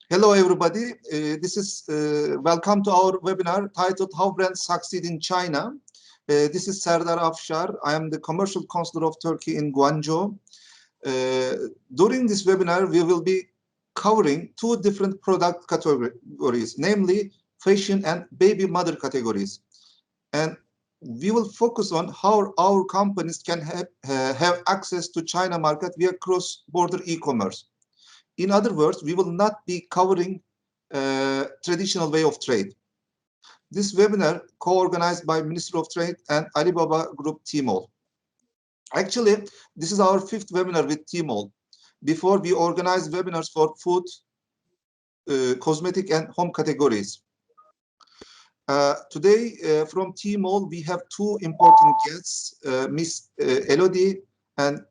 Hello, everybody. This is welcome to our webinar titled "How Brands Succeed in China." This is Serdar Afshar. I am the Commercial Consul of Turkey in Guangzhou. During this webinar, we will be covering two different product categories, namely fashion and baby mother categories. And we will focus on how our companies can have access to China market via cross-border e-commerce. In other words, we will not be covering traditional way of trade. This webinar co-organized by Ministry of Trade and Alibaba Group TMALL. Actually, this is our fifth webinar with TMALL. Before, we organized webinars for food, cosmetic, and home categories. Today, from TMALL, we have two important guests, Miss Elodie and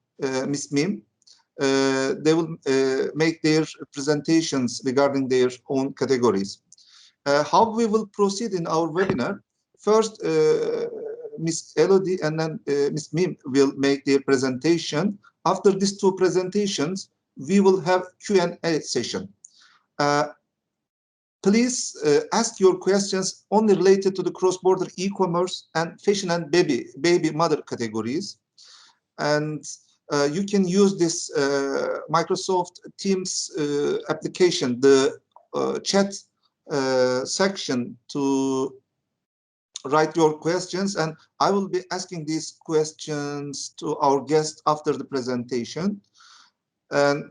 Miss Mim. They will make their presentations regarding their own categories. How we will proceed in our webinar? First, Miss Elodie and then Miss Mim will make their presentation. After these two presentations, we will have Q&A session. Please ask your questions only related to the cross-border e-commerce and fashion and baby mother categories. And you can use this Microsoft Teams application, the chat section, to write your questions, and I will be asking these questions to our guest after the presentation. And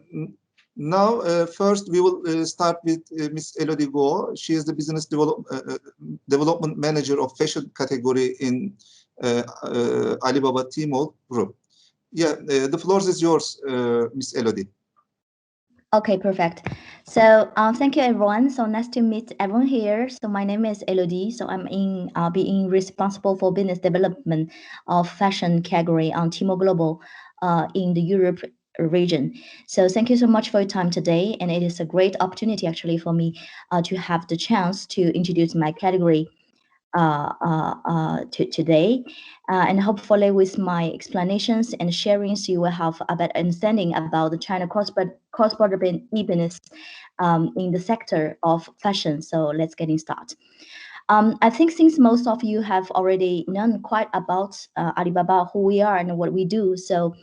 now, first we will start with Ms. Elodie Go. She is the Business Development Manager of Fashion category in Alibaba TMALL Group. Yeah, the floor is yours, Ms. Elodie. Okay, perfect. So thank you, everyone. So nice to meet everyone here. So my name is Elodie. So I'll be responsible for business development of fashion category on TMALL Global in the Europe region. So thank you so much for your time today. And it is a great opportunity actually for me to have the chance to introduce my category today, and hopefully with my explanations and sharings, you will have a better understanding about the China cross-border business in the sector of fashion. So let's get started. I think since most of you have already known quite about Alibaba, who we are and what we do, so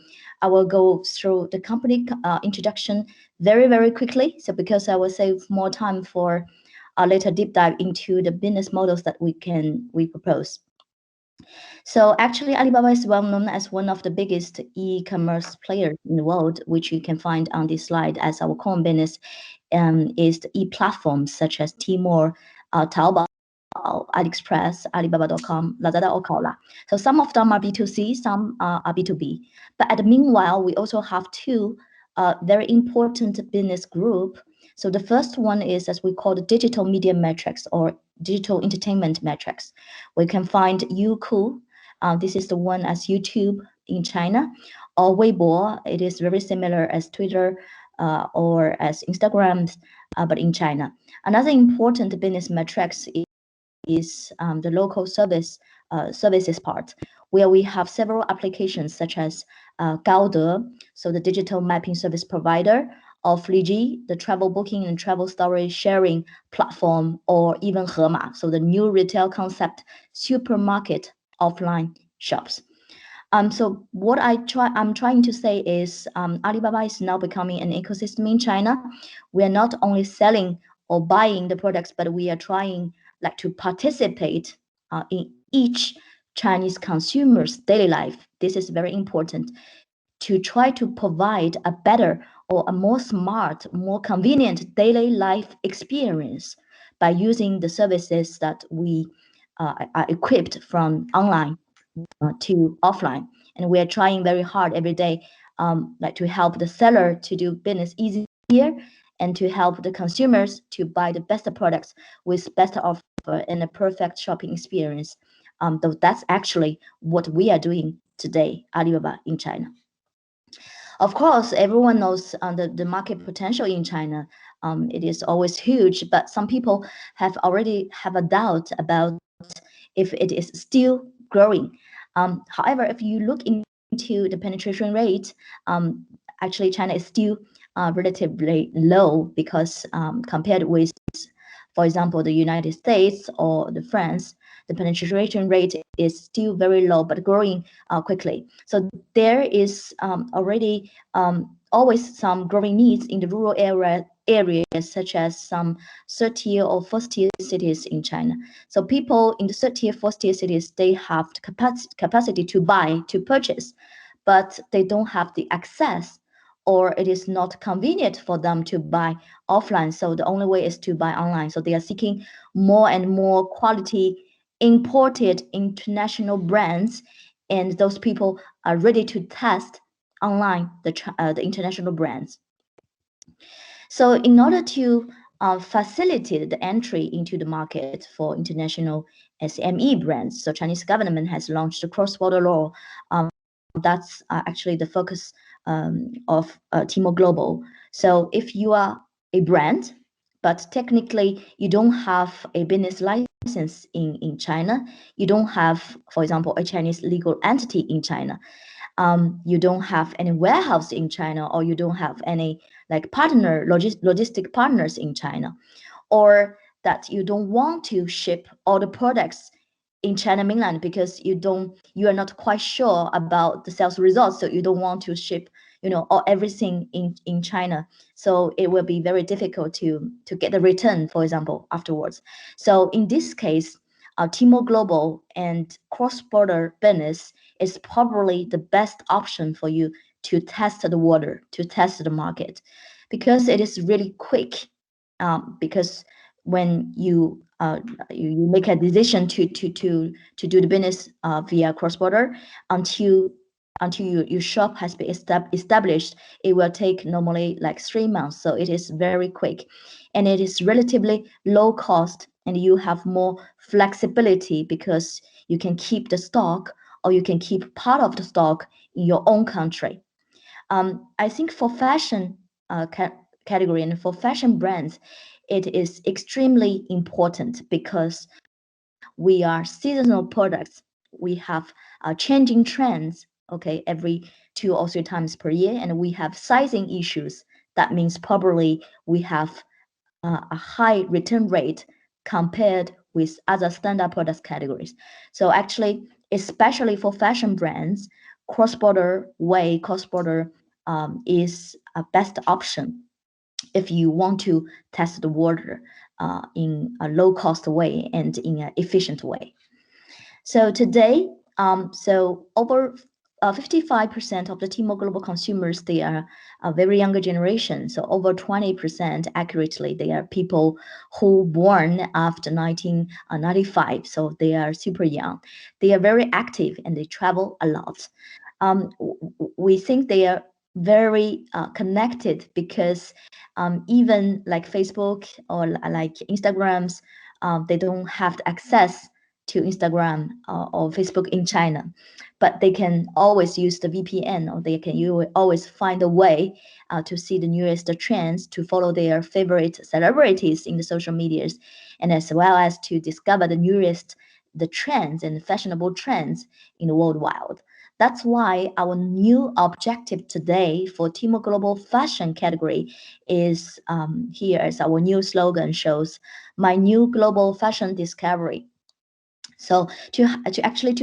I will go through the company introduction very, very quickly. So because I will save more time for a later deep dive into the business models that we propose. So actually, Alibaba is well known as one of the biggest e-commerce players in the world, which you can find on this slide as our core business is the e-platforms such as Tmall, Taobao, AliExpress, Alibaba.com, Lazada, or Kaola. So some of them are B2C, some are B2B. But at the meanwhile, we also have two very important business group. So the first one is, as we call, the digital media metrics or digital entertainment metrics. We can find Youku. This is the one as YouTube in China, or Weibo. It is very similar as Twitter or as Instagram, but in China. Another important business metrics is the local services part, where we have several applications such as Kaide, so the digital mapping service provider, or Flyji, the travel booking and travel story sharing platform, or even Hema, so the new retail concept supermarket offline shops. So what I'm trying to say is Alibaba is now becoming an ecosystem in China. We are not only selling or buying the products, but we are trying to participate in each Chinese consumer's daily life. This is very important to try to provide a better or a more smart, more convenient daily life experience by using the services that we are equipped from online to offline. And we are trying very hard every day to help the seller to do business easier and to help the consumers to buy the best products with best offer and a perfect shopping experience. Though that's actually what we are doing today, Alibaba in China. Of course, everyone knows the market potential in China. It is always huge, but some people already have a doubt about if it is still growing. However, if you look into the penetration rate, actually China is still relatively low because compared with, for example, the United States or the France, the penetration rate is still very low but growing quickly. So there is already always some growing needs in the rural areas such as some third-tier or first-tier cities in China. So people in the third-tier, fourth-tier cities, they have the capacity to buy, to purchase, but they don't have the access, or it is not convenient for them to buy offline. So the only way is to buy online. So they are seeking more and more quality imported international brands, and those people are ready to test online the international brands. So in order to facilitate the entry into the market for international SME brands, so Chinese government has launched a cross-border law. That's actually the focus of TMALL Global. So if you are a brand, but technically you don't have a business license in China, you don't have, for example, a Chinese legal entity in China, you don't have any warehouse in China, or you don't have any like logistic partners in China, or that you don't want to ship all the products in China mainland because you are not quite sure about the sales results, so you don't want to ship everything in China, so it will be very difficult to get the return, for example, afterwards. So in this case, TMALL Global and cross-border business is probably the best option for you to test the water, to test the market, because it is really quick. Because when you make a decision to do the business via cross-border, until your shop has been established, it will take normally like 3 months. So it is very quick, and it is relatively low cost, and you have more flexibility because you can keep the stock, or you can keep part of the stock in your own country. I think for fashion category and for fashion brands, it is extremely important because we are seasonal products. We have changing trends, okay, every 2 or 3 times per year, and we have sizing issues. That means probably we have a high return rate compared with other standard products categories. So actually, especially for fashion brands, cross-border is a best option if you want to test the water in a low-cost way and in an efficient way. So today, over 55% of the TMALL Global consumers, they are a very younger generation. So over 20% accurately, they are people who born after 1995. So they are super young. They are very active and they travel a lot. We think they are very connected because even like Facebook or like Instagrams, they don't have the access to Instagram or Facebook in China, but they can always use the VPN, or you will always find a way to see the newest trends, to follow their favorite celebrities in the social medias, and as well as to discover the trends and fashionable trends in the world wide. That's why our new objective today for TMALL Global Fashion category is here as our new slogan shows, my new global fashion discovery. So to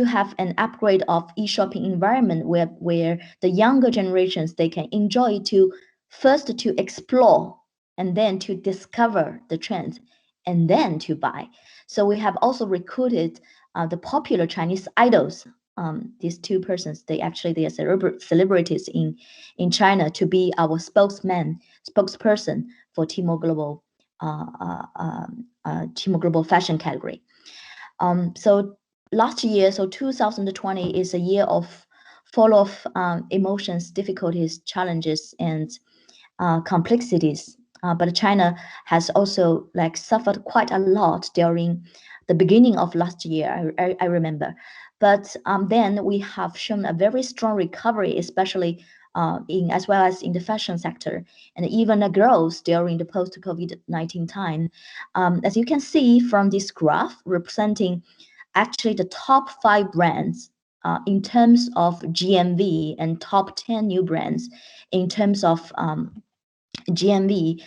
have an upgrade of e-shopping environment where the younger generations, they can enjoy to first to explore and then to discover the trends and then to buy. So we have also recruited the popular Chinese idols. These 2 persons, they are celebrities in China, to be our spokesperson for TMALL Global Fashion category. So last year, so 2020 is a year full of emotions, difficulties, challenges, and complexities. But China has also like suffered quite a lot during the beginning of last year. I remember, but then we have shown a very strong recovery, especially as well as in the fashion sector, and even a growth during the post-COVID-19 time. As you can see from this graph, representing actually the top 5 brands in terms of GMV and top 10 new brands in terms of GMV,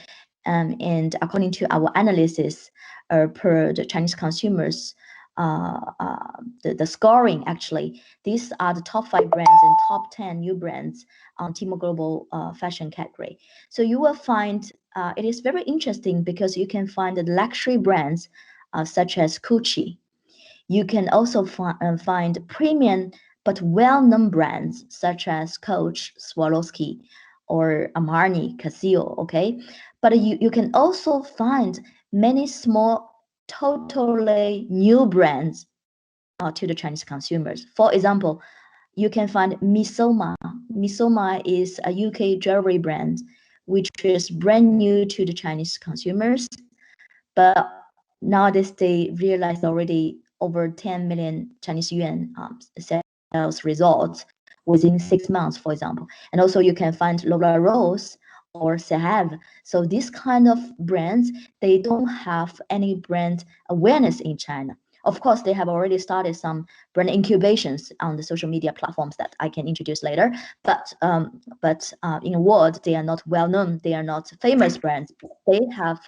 and according to our analysis per the Chinese consumers, the scoring actually, these are the top 5 brands and top 10 new brands on TMALL Global fashion category. So you will find it is very interesting because you can find the luxury brands such as Gucci. You can also find premium but well-known brands such as Coach, Swarovski, or Armani, Casio, okay? But you can also find many small, totally new brands to the Chinese consumers. For example, you can find Misoma. Misoma is a UK jewelry brand, which is brand new to the Chinese consumers, but nowadays they realized already over 10 million Chinese yuan sales results within 6 months, for example. And also you can find Lola Rose or Sehave. So these kind of brands, they don't have any brand awareness in China. Of course, they have already started some brand incubations on the social media platforms that I can introduce later. But in the world, they are not well known. They are not famous brands. They have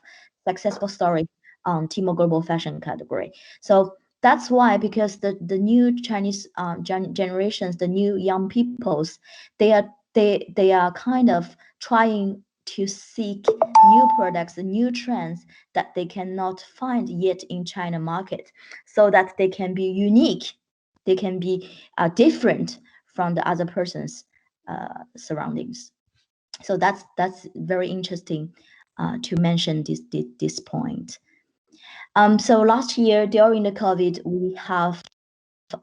successful story on TMALL Global fashion category. So that's why, because the new Chinese generations, the new young peoples, they are kind of trying to seek new products, new trends that they cannot find yet in China market, so that they can be unique, they can be different from the other person's surroundings. So that's very interesting to mention this point. So last year during the COVID, we have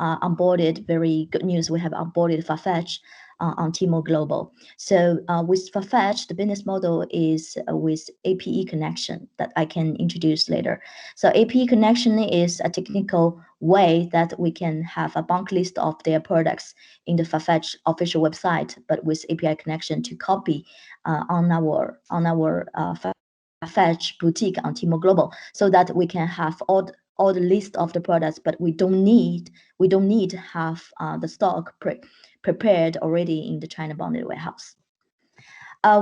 onboarded, very good news, we have onboarded Farfetch on TMALL Global. So with Farfetch, the business model is with APE connection that I can introduce later. So APE connection is a technical way that we can have a bulk list of their products in the Farfetch official website, but with API connection to copy on our Farfetch boutique on TMALL Global, so that we can have all the list of the products, but we don't need to have the stock prepared already in the China bonded warehouse.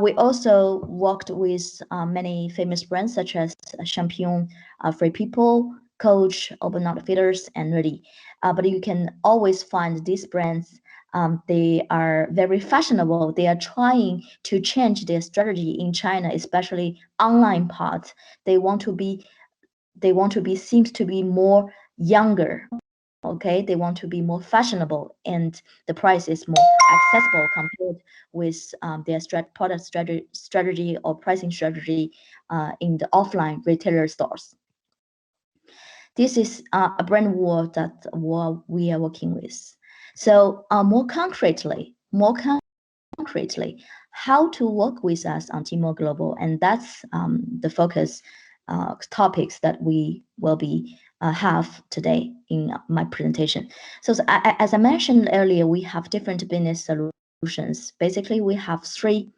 We also worked with many famous brands such as Champion, Free People, Coach, Urban Outfitters, and Nerdy. But you can always find these brands. They are very fashionable. They are trying to change their strategy in China, especially online part. They want to be seems to be more younger. Okay, they want to be more fashionable, and the price is more accessible compared with their product strategy or pricing strategy in the offline retailer stores. This is a brand war that we are working with. So more concretely, how to work with us on TMALL Global, and that's the focus topics that we will be have today in my presentation. So as I mentioned earlier, we have different business solutions. Basically, we have 3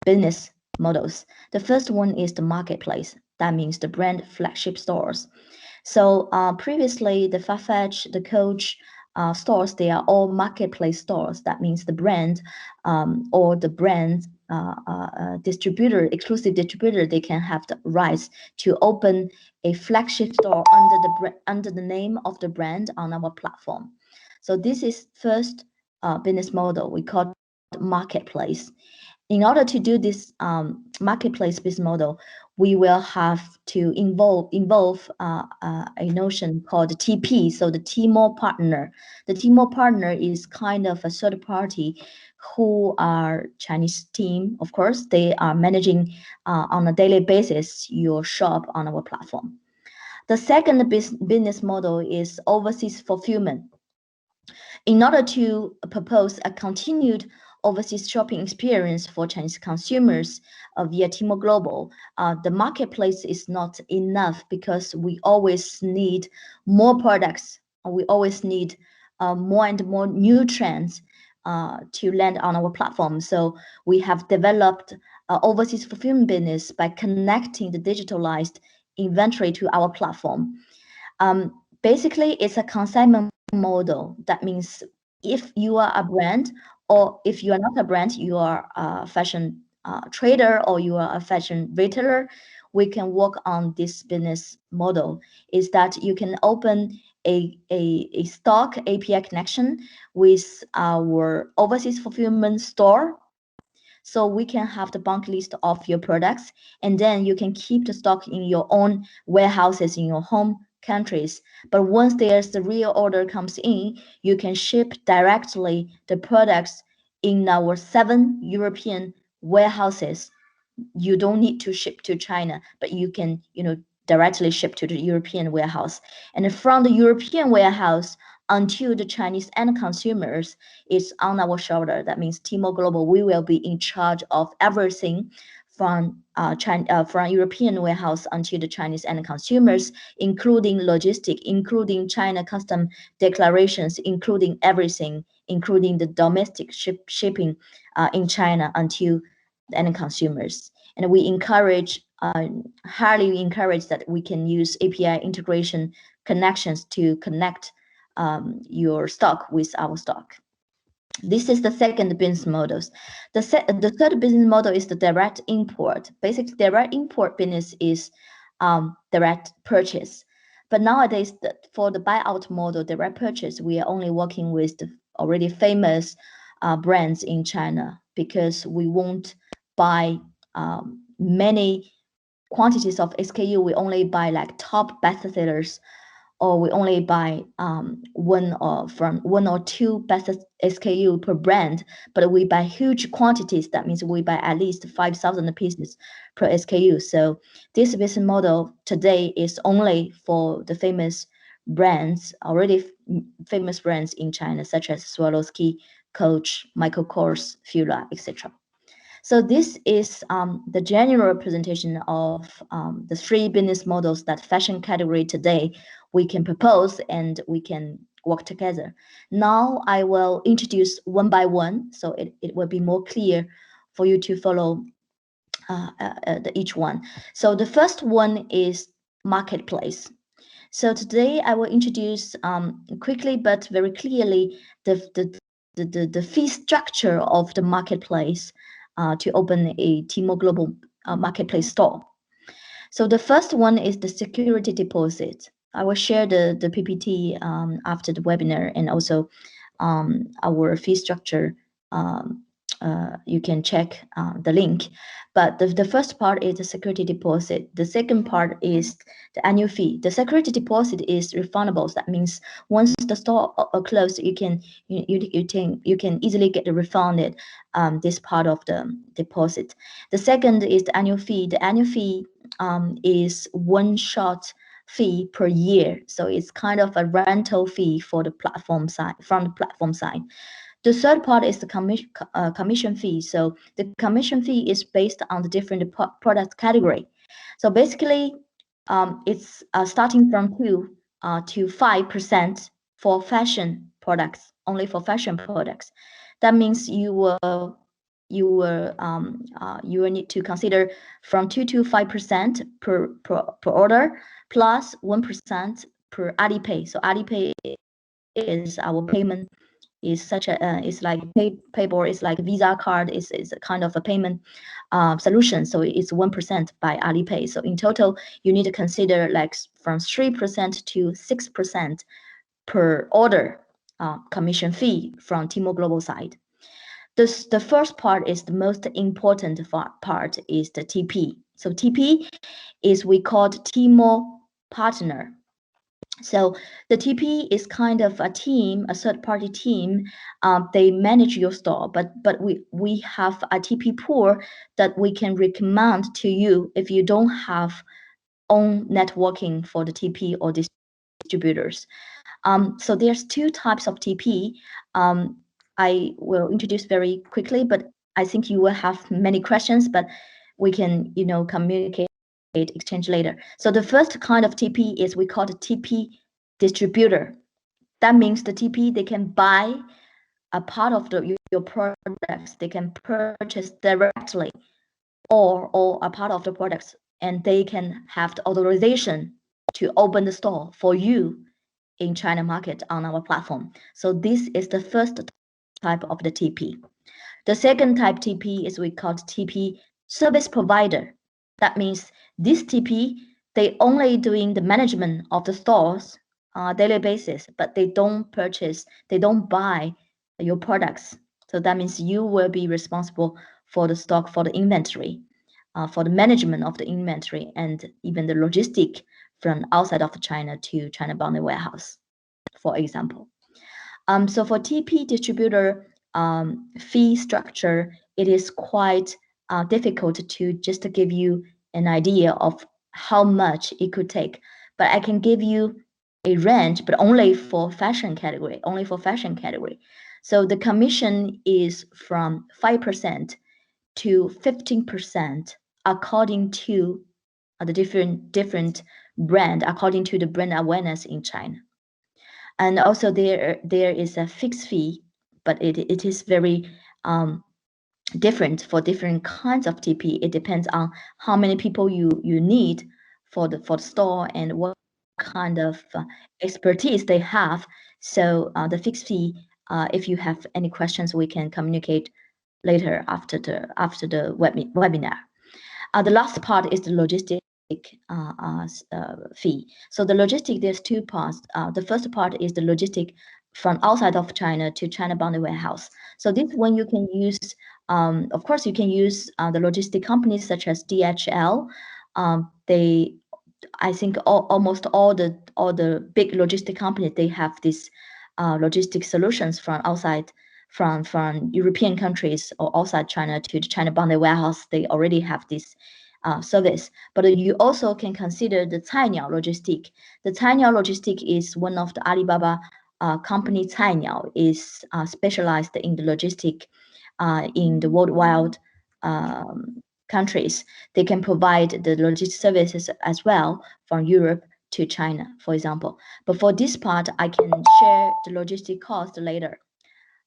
business models. The first one is the marketplace. That means the brand flagship stores. So previously, the Farfetch, the Coach stores, they are all marketplace stores. That means the brand or the brand distributor, exclusive distributor, they can have the rights to open a flagship store under the name of the brand on our platform. So this is first business model we call marketplace. In order to do this marketplace business model, we will have to involve a notion called TP, so the TMALL partner. The TMALL partner is kind of a third party who are Chinese team. Of course, they are managing on a daily basis your shop on our platform. The second business model is overseas fulfillment. In order to propose a continued overseas shopping experience for Chinese consumers via TMALL Global, the marketplace is not enough, because we always need more products. We always need more and more new trends to land on our platform. So we have developed overseas fulfillment business by connecting the digitalized inventory to our platform. Basically, it's a consignment model. That means if you are a brand, or if you are not a brand, you are a fashion trader or you are a fashion retailer, we can work on this business model. Is that you can open a stock API connection with our overseas fulfillment store. So we can have the bulk list of your products, and then you can keep the stock in your own warehouses in your home countries. But once there's the real order comes in, you can ship directly the products in our 7 European warehouses. You don't need to ship to China, but you can, directly ship to the European warehouse. And from the European warehouse until the Chinese end consumers, is on our shoulder. That means TMALL Global, we will be in charge of everything from from European warehouse until the Chinese end consumers, including logistic, including China custom declarations, including everything, including the domestic shipping in China until the end consumers. And we highly encourage that we can use API integration connections to connect your stock with our stock. This is the second business model. The third business model is the direct import. Basically, direct import business is direct purchase. But nowadays, for the buyout model, direct purchase, we are only working with the already famous brands in China, because we won't buy many quantities of SKU. We only buy like top bestsellers, or we only buy one or two best SKU per brand, but we buy huge quantities. That means we buy at least 5,000 pieces per SKU. So this business model today is only for the famous brands, already famous brands in China, such as Swarovski, Coach, Michael Kors, Fila, etc. So this is the general representation of the 3 business models that fashion category today we can propose and we can work together. Now I will introduce one by one, so it will be more clear for you to follow each one. So the first one is marketplace. So today I will introduce quickly but very clearly the fee structure of the marketplace to open a TMALL Global marketplace store. So the first one is the security deposit. I will share the PPT after the webinar, and also our fee structure. You can check the link. But the first part is the security deposit. The second part is the annual fee. The security deposit is refundable. That means once the store closed, you can easily get refunded this part of the deposit. The second is the annual fee. The annual fee is one-shot fee per year, so it's kind of a rental fee for the platform side, from the platform side. The third part is the commission fee. So the commission fee is based on the different product category. So basically, it's starting from 2 to 5% for fashion products, only for fashion products. That means you will need to consider from 2 to 5% per order, plus 1% per Alipay. So Alipay is our payment, is such a it's like PayPal, is like a Visa card, is a kind of a payment solution. So it's 1% by Alipay. So in total, you need to consider like from 3% to 6% per order commission fee from TMALL Global side. The first part is the most important part is the TP. So TP is we called TMALL partner. So the TP is kind of a team, a third-party team. They manage your store, but we have a TP pool that we can recommend to you if you don't have own networking for the TP or distributors. So there's 2 types of TP. I will introduce very quickly, but I think you will have many questions, but we can, communicate, exchange later. So the first kind of TP is we call the TP distributor. That means the TP, they can buy a part of your products. They can purchase directly or a part of the products, and they can have the authorization to open the store for you in China market on our platform. So this is the first type of the TP. The second type TP is we call TP service provider. That means this TP, they only doing the management of the stores on a daily basis, but they don't purchase, they don't buy your products. So that means you will be responsible for the stock, for the inventory, for the management of the inventory, and even the logistic from outside of China to China boundary warehouse, for example. So for TP distributor fee structure, it is quite difficult to just give you an idea of how much it could take. But I can give you a range, but only for fashion category, So the commission is from 5% to 15% according to the different brand, according to the brand awareness in China. And also there is a fixed fee, but it is very different for different kinds of TP. It depends on how many people you need for the store and what kind of expertise they have. So the fixed fee, if you have any questions, we can communicate later after the webinar. The last part is the logistic fee. So the logistic, there's two parts. The first part is the logistic from outside of China to China boundary warehouse. So this one you can use, of course, you can use the logistic companies such as DHL. I think almost all the big logistic companies, they have this logistic solutions from outside, from European countries or outside China to the China boundary warehouse. They already have this service. But you also can consider the Cainiao logistic. The Cainiao logistic is one of the Alibaba company. Cainiao is specialized in the logistic in the worldwide countries. They can provide the logistic services as well from Europe to China, for example. But for this part, I can share the logistic cost later.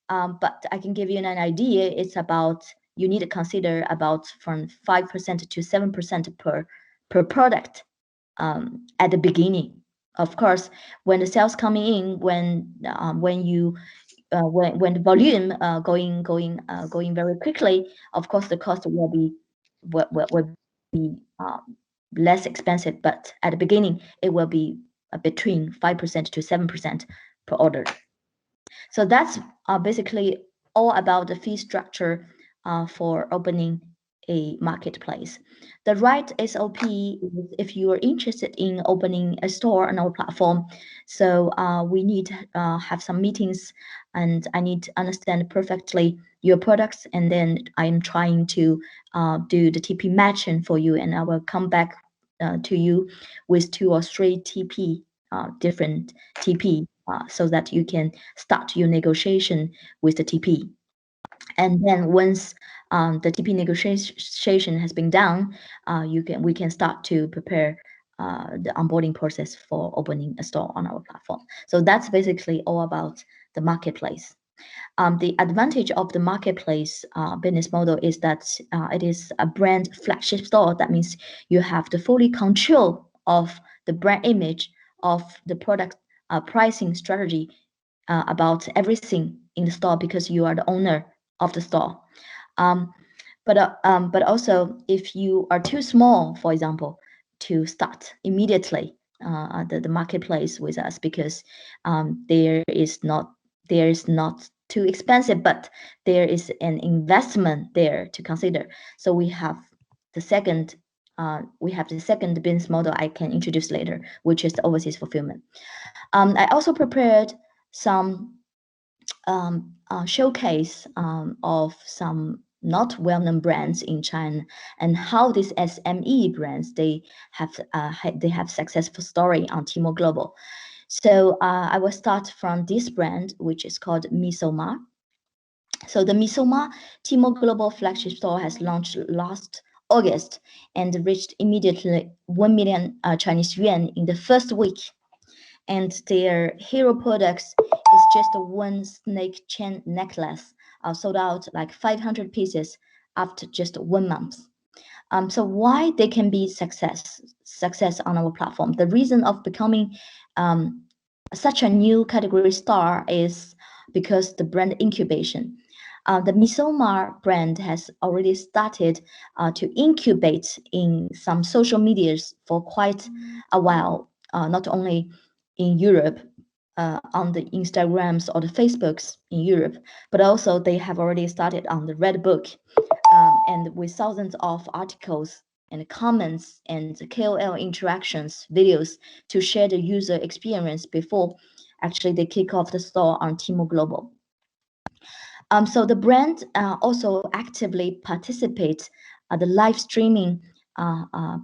But I can give you an idea. It's about, you need to consider about from 5% to 7% per product at the beginning. Of course, when the sales coming in, when the volume going very quickly, of course the cost will be less expensive. But at the beginning, it will be between 5% to 7% per order. So that's basically all about the fee structure for opening a marketplace. The right SOP is if you are interested in opening a store on our platform. So we need to have some meetings, and I need to understand perfectly your products, and then I'm trying to do the TP matching for you, and I will come back to you with 2 or 3 TP, different TP, so that you can start your negotiation with the TP. And then once the TP negotiation has been done, we can start to prepare the onboarding process for opening a store on our platform. So that's basically all about the marketplace. The advantage of the marketplace business model is that it is a brand flagship store. That means you have the fully control of the brand image, of the product pricing strategy, about everything in the store, because you are the owner of the store. But also, if you are too small, for example, to start immediately the marketplace with us, because there is not too expensive, but there is an investment there to consider. So we have the second business model I can introduce later, which is the overseas fulfillment. I also prepared some showcase of some not well-known brands in China, and how these SME brands, they have successful story on TMALL Global. So I will start from this brand, which is called Misoma. So the Misoma TMALL Global flagship store has launched last August and reached immediately 1 million Chinese yuan in the first week. And their hero products is just one snake chain necklace, sold out like 500 pieces after just 1 month. So why they can be success on our platform? The reason of becoming such a new category star is because the brand incubation. The Misoma brand has already started to incubate in some social medias for quite a while, not only in Europe, on the Instagrams or the Facebooks in Europe, but also they have already started on the Red Book, and with thousands of articles and comments and KOL interactions, videos to share the user experience before actually they kick off the store on TMALL Global. So the brand also actively participates the live streaming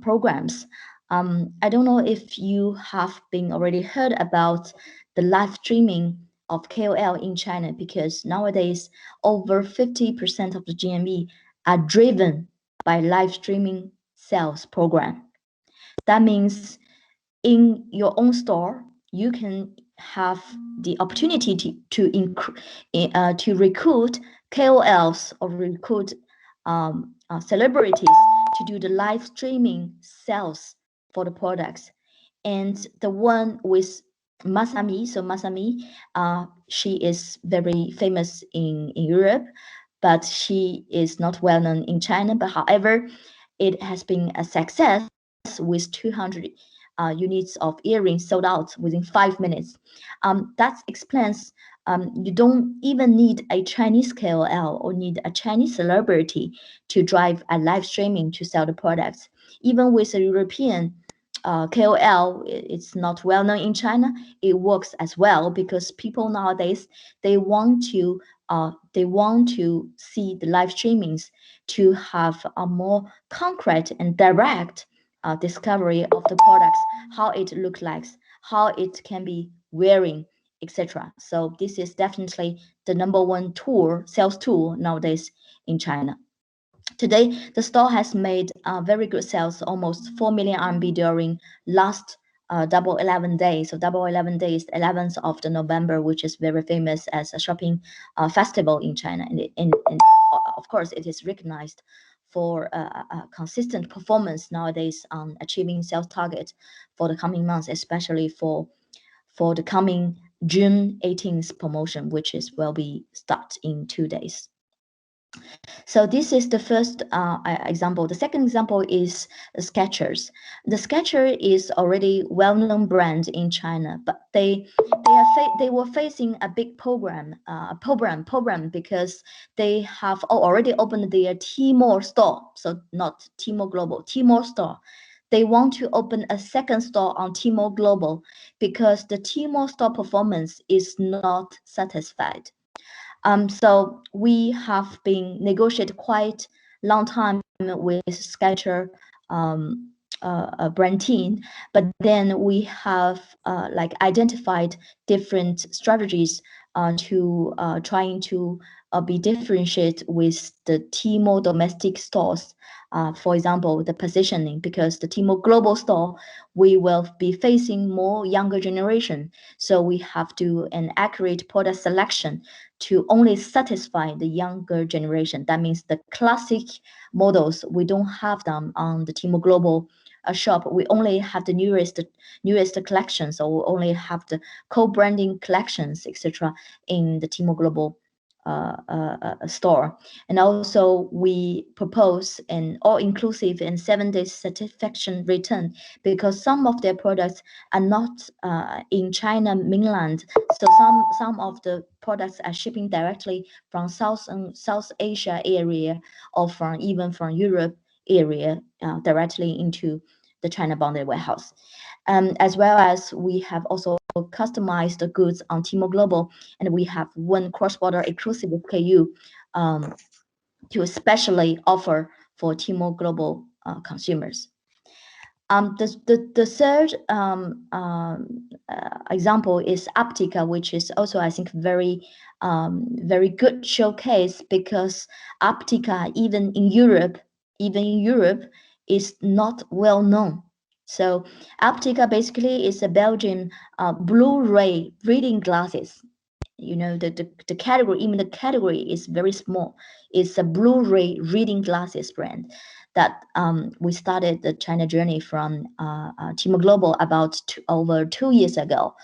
programs. I don't know if you have been already heard about the live streaming of KOL in China, because nowadays over 50% of the GMV are driven by live streaming sales program. That means in your own store, you can have the opportunity to recruit KOLs or recruit celebrities to do the live streaming sales for the products. And the one with Masami, so Masami, she is very famous in Europe, but she is not well known in China. But however, it has been a success with 200 units of earrings sold out within 5 minutes. That explains you don't even need a Chinese KOL or need a Chinese celebrity to drive a live streaming to sell the products. Even with a European KOL, it's not well known in China, it works as well, because people nowadays, they want to see the live streamings to have a more concrete and direct discovery of the products, how it looks like, how it can be wearing, etc. So this is definitely the #1 sales tool nowadays in China. Today, the store has made very good sales, almost 4 million RMB during last Double 11 days. So Double 11 days, 11th of the November, which is very famous as a shopping festival in China. And of course, it is recognized for a consistent performance nowadays on achieving sales target for the coming months, especially for the coming June 18th promotion, which will be start in 2 days. So this is the first example. The second example is Skechers. The Skechers is already well-known brand in China, but they were facing a big problem because they have already opened their TMALL store, so not TMALL Global, TMALL store. They want to open a second store on TMALL Global because the TMALL store performance is not satisfied. So we have been negotiated quite long time with Skechers brand team, but then we have identified different strategies to trying to be differentiated with the TMALL domestic stores. For example, the positioning, because the TMALL Global store, we will be facing more younger generation. So we have to do an accurate product selection to only satisfy the younger generation. That means the classic models, we don't have them on the TMALL Global shop. We only have the newest collections, or we only have the co-branding collections, etc. in the TMALL Global store. And also we propose an all-inclusive and 7-day satisfaction return, because some of their products are not in China mainland. So some of the products are shipping directly from South Asia area, or even from Europe area, directly into the China bonded warehouse. As well as we have also customized the goods on TMALL Global, and we have one cross-border exclusive SKU to especially offer for TMALL Global consumers. The third example is Optica, which is also, I think, very good showcase, because Optica, even in Europe, is not well known. So Optica basically is a Belgian Blu-ray reading glasses. You know, the category, even the category is very small. It's a Blu-ray reading glasses brand that we started the China journey from TMALL Global about over 2 years ago.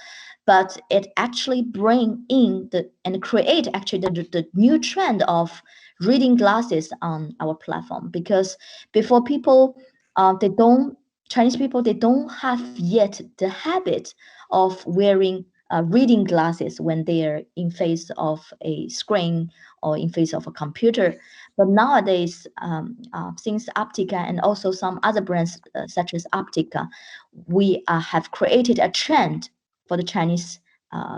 but it actually bring in and create actually the new trend of reading glasses on our platform. Because before people, Chinese people, they don't have yet the habit of wearing reading glasses when they are in face of a screen or in face of a computer. But nowadays, since Optica and also some other brands such as Optica, we have created a trend for the Chinese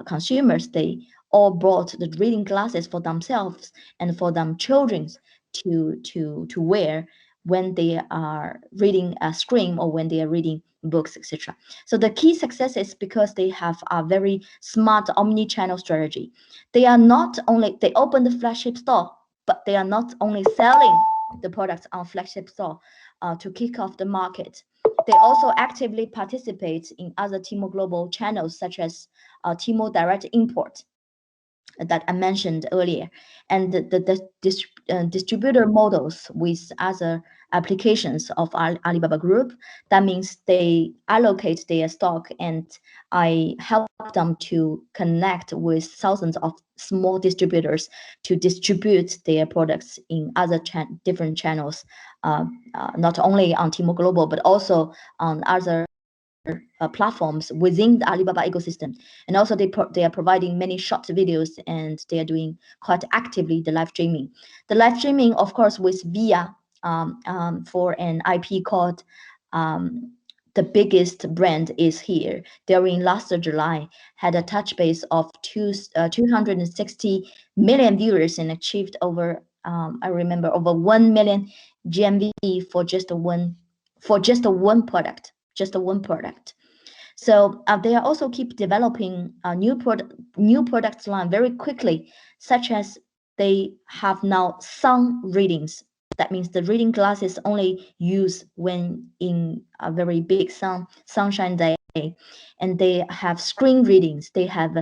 consumers. They all bought the reading glasses for themselves and for them children to wear when they are reading a screen or when they are reading books, etc. So the key success is because they have a very smart omni-channel strategy. They open the flagship store, but they are not only selling the products on flagship store to kick off the market. They also actively participate in other TMALL Global channels such as TMALL Direct Import that I mentioned earlier, and the distributor models with other applications of Alibaba Group. That means they allocate their stock, and I help them to connect with thousands of small distributors to distribute their products in other different channels, not only on TMALL Global, but also on other platforms within the Alibaba ecosystem. And also they are providing many short videos, and they are doing quite actively the live streaming. The live streaming, of course, with VIA for an IP called The Biggest Brand Is Here. During last July, had a touch base of 260 million viewers and achieved over, I remember, over 1 million GMV for just one product. So they are also keep developing new products line very quickly, such as they have now sun readings. That means the reading glasses only use when in a very big sunshine day, and they have screen readings. They have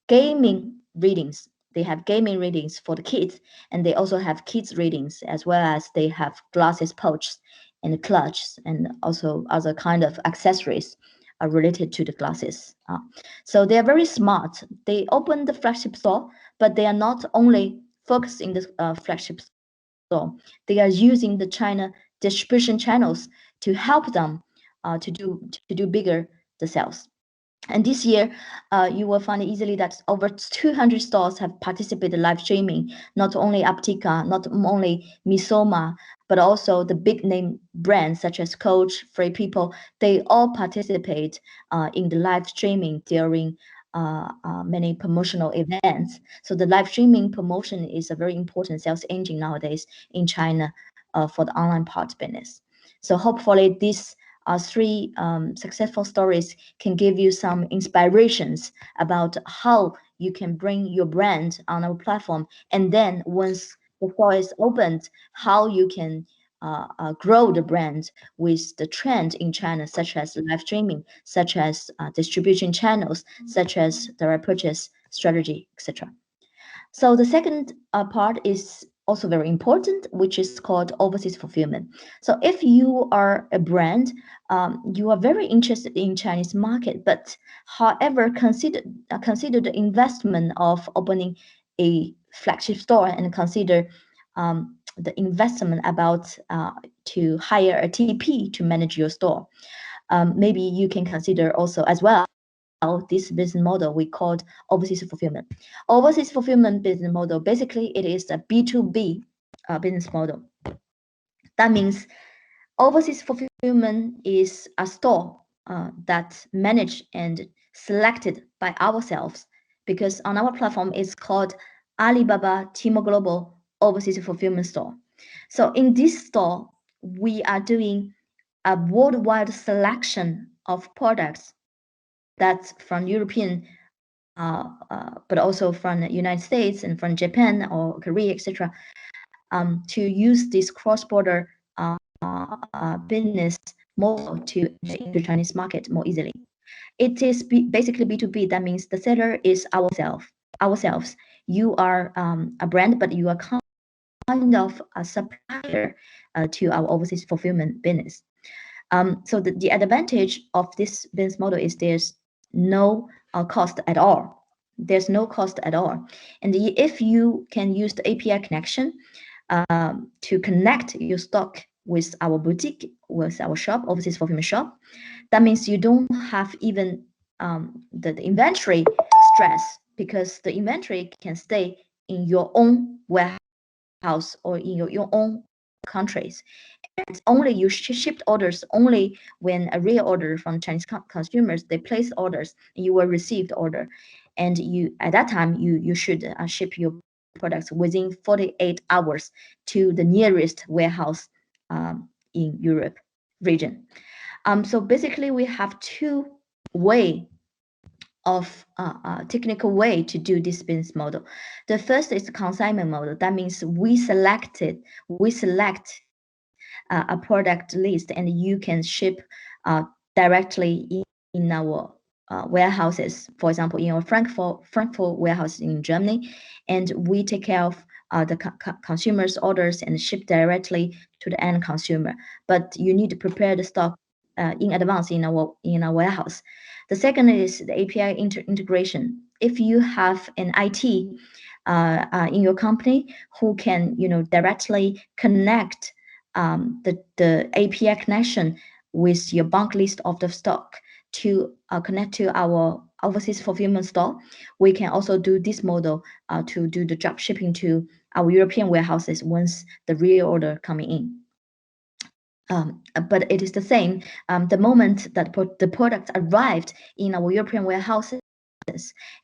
gaming readings. They have gaming readings for the kids, and they also have kids readings, as well as they have glasses pouches and clutches, and also other kind of accessories are related to the glasses. So they are very smart. They open the flagship store, but they are not only focused in the flagship store. They are using the China distribution channels to help them to do bigger the sales. And this year, you will find easily that over 200 stores have participated in live streaming. Not only Optica, not only Misoma, but also the big name brands such as Coach, Free People. They all participate in the live streaming during many promotional events. So the live streaming promotion is a very important sales engine nowadays in China for the online parts business. So hopefully this three successful stories can give you some inspirations about how you can bring your brand on our platform. And then once the store is opened, how you can grow the brand with the trend in China, such as live streaming, such as distribution channels, such as direct purchase strategy, etc. So the second part is also very important, which is called overseas fulfillment. So if you are a brand, you are very interested in Chinese market, but however, consider the investment of opening a flagship store, and consider the investment about to hire a TP to manage your store. Maybe you can consider also as well this business model we called overseas fulfillment. Overseas fulfillment business model, basically it is a B2B business model. That means overseas fulfillment is a store that's managed and selected by ourselves, because on our platform it's called Alibaba TMALL Global Overseas Fulfillment Store. So in this store, we are doing a worldwide selection of products that's from European, but also from the United States and from Japan or Korea, etc., to use this cross-border business model to enter the Chinese market more easily. It is basically B2B. That means the seller is ourselves. You are a brand, but you are kind of a supplier to our overseas fulfillment business. So the advantage of this business model is there's no cost at all. There's no cost at all. And if you can use the API connection to connect your stock with our boutique, with our shop, overseas fulfillment shop, that means you don't have even the inventory stress, because the inventory can stay in your own warehouse or in your own countries. And only you shipped orders only when a real order from Chinese consumers, they place orders, and you will receive the order. And you, at that time, you should ship your products within 48 hours to the nearest warehouse in Europe region. So basically, we have two technical way to do this business model. The first is the consignment model. That means we select a product list, and you can ship directly in our warehouses. For example, in our Frankfurt warehouse in Germany, and we take care of the consumers' orders and ship directly to the end consumer. But you need to prepare the stock in advance in our warehouse. The second is the API integration. If you have an IT in your company who can directly connect the API connection with your bulk list of the stock to connect to our overseas fulfillment store, we can also do this model to do the drop shipping to our European warehouses once the real order coming in. But it is the same. The moment that the product arrived in our European warehouses,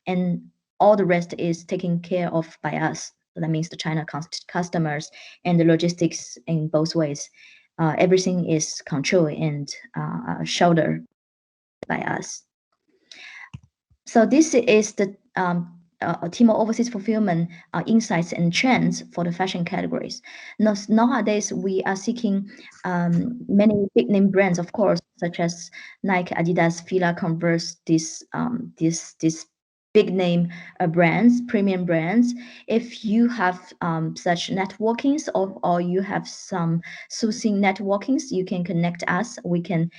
and all the rest is taken care of by us. So that means the China customers and the logistics in both ways. Everything is controlled and shouldered by us. So this is the Tmall Overseas Fulfillment insights and trends for the fashion categories. Nowadays, we are seeking many big name brands, of course, such as Nike, Adidas, Fila, Converse, these big name brands, premium brands. If you have such networkings or you have some sourcing networkings, you can connect us. We can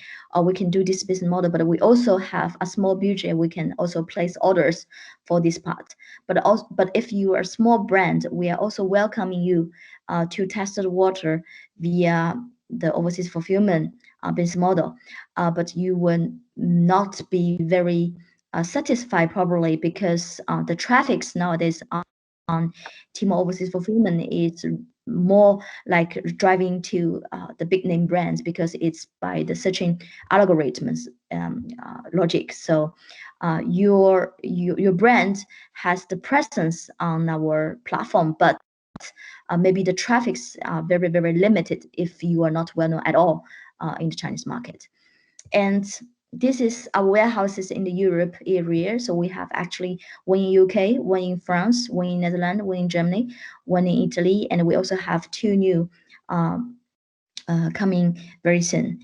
do this business model, but we also have a small budget. We can also place orders for this part. But if you are a small brand, we are also welcoming you to test the water via the overseas fulfillment business model. But you will not be very satisfied probably, because the traffics nowadays on Tmall Overseas Fulfillment is more like driving to the big name brands, because it's by the searching algorithms logic. So your brand has the presence on our platform, but maybe the traffics are very, very limited if you are not well known at all in the Chinese market. And this is our warehouses in the Europe area. So we have actually one in UK, one in France, one in Netherlands, one in Germany, one in Italy, and we also have two new coming very soon.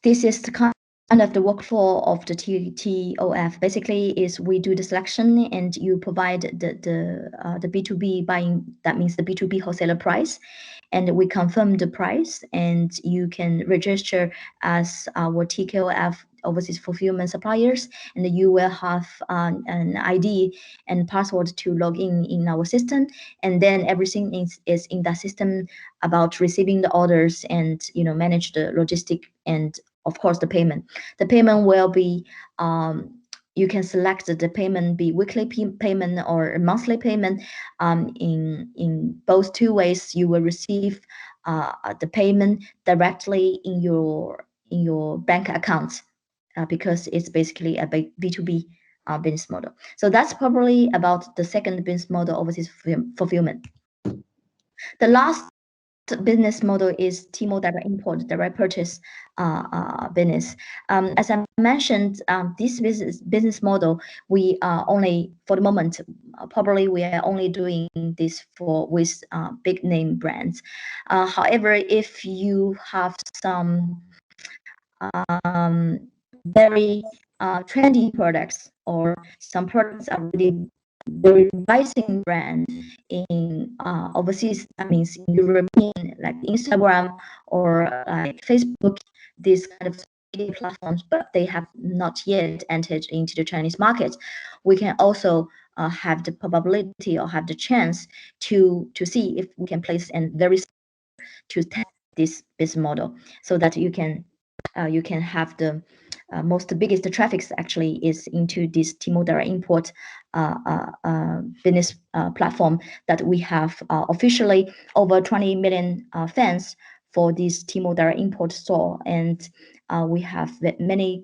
This is the kind of the workflow of the TOF. Basically, is we do the selection and you provide the B2B buying. That means the B2B wholesaler price, and we confirm the price, and you can register as our TKOF overseas fulfillment suppliers, and you will have an ID and password to log in our system, and then everything is in that system about receiving the orders and manage the logistic and of course the payment. The payment will be you can select the payment be weekly payment or monthly payment. In both two ways, you will receive the payment directly in your bank account because it's basically a B2B business model. So that's probably about the second business model, overseas fulfillment. The last business model is Tmall direct import, direct purchase business. As I mentioned, this business model, we are only, for the moment, probably we are only doing this with big name brands. However, if you have some very trendy products, or some products are really the rising brand in overseas, that means in European, like Instagram or like Facebook, this kind of media platforms, but they have not yet entered into the Chinese market, we can also have the probability or have the chance to see if we can place and very to test this business model, so that you can have the biggest traffic actually is into this Tmall direct import business platform that we have officially over 20 million fans for this Tmall direct import store, and we have many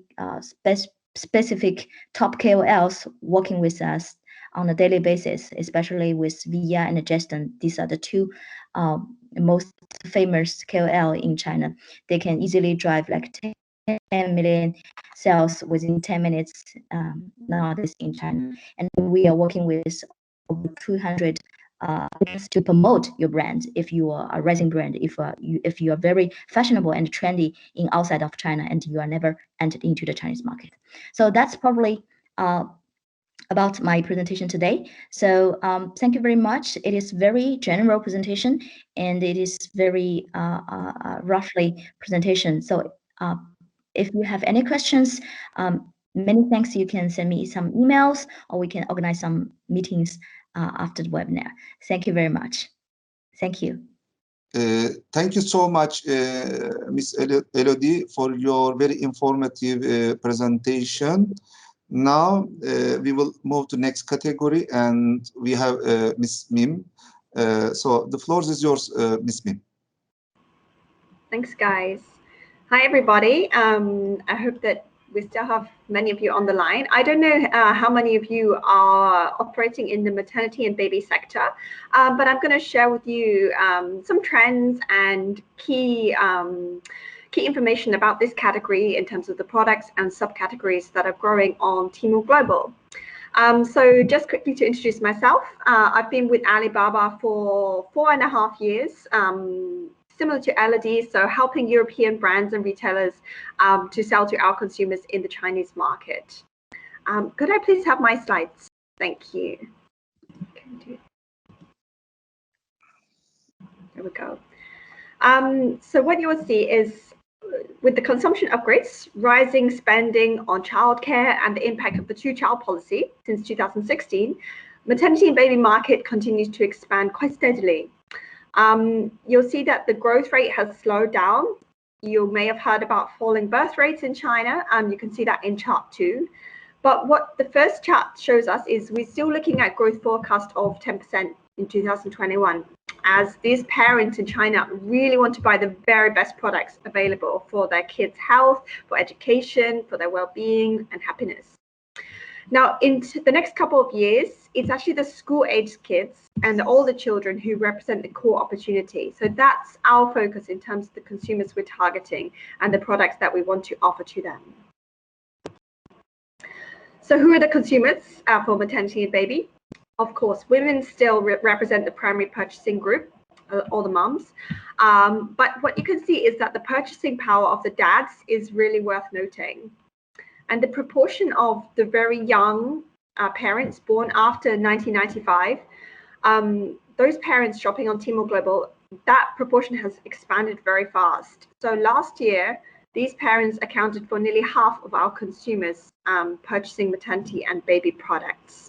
specific top KOLs working with us on a daily basis, especially with Via and Justin. These are the two most famous KOL in China. They can easily drive like 10 million sales within 10 minutes nowadays in China. And we are working with over 200 to promote your brand. If you are a rising brand, if you are very fashionable and trendy in outside of China and you are never entered into the Chinese market. So that's probably about my presentation today. So thank you very much. It is very general presentation and it is very roughly presentation. So if you have any questions, many thanks. You can send me some emails or we can organize some meetings after the webinar. Thank you very much. Thank you. Thank you so much, Ms. Elodie, for your very informative presentation. Now we will move to next category, and we have Ms. Mim. So the floor is yours, Ms. Mim. Thanks, guys. Hi, everybody. I hope that we still have many of you on the line. I don't know how many of you are operating in the maternity and baby sector, but I'm going to share with you some trends and key information about this category in terms of the products and subcategories that are growing on TMALL Global. So just quickly to introduce myself, I've been with Alibaba for 4.5 years, similar to Elodie, so helping European brands and retailers to sell to our consumers in the Chinese market. Could I please have my slides? Thank you. There we go. So what you will see is, with the consumption upgrades, rising spending on childcare and the impact of the two-child policy since 2016, maternity and baby market continues to expand quite steadily. You'll see that the growth rate has slowed down. You may have heard about falling birth rates in China, and you can see that in chart 2. But what the first chart shows us is we're still looking at growth forecast of 10% in 2021, as these parents in China really want to buy the very best products available for their kids' health, for education, for their well-being and happiness. Now, in the next couple of years, it's actually the school-aged kids and the older children who represent the core opportunity. So that's our focus in terms of the consumers we're targeting and the products that we want to offer to them. So who are the consumers for maternity and baby? Of course, women still represent the primary purchasing group, all the mums. But what you can see is that the purchasing power of the dads is really worth noting. And the proportion of the very young parents born after 1995, those parents shopping on TMALL Global, that proportion has expanded very fast. So last year, these parents accounted for nearly half of our consumers purchasing maternity and baby products.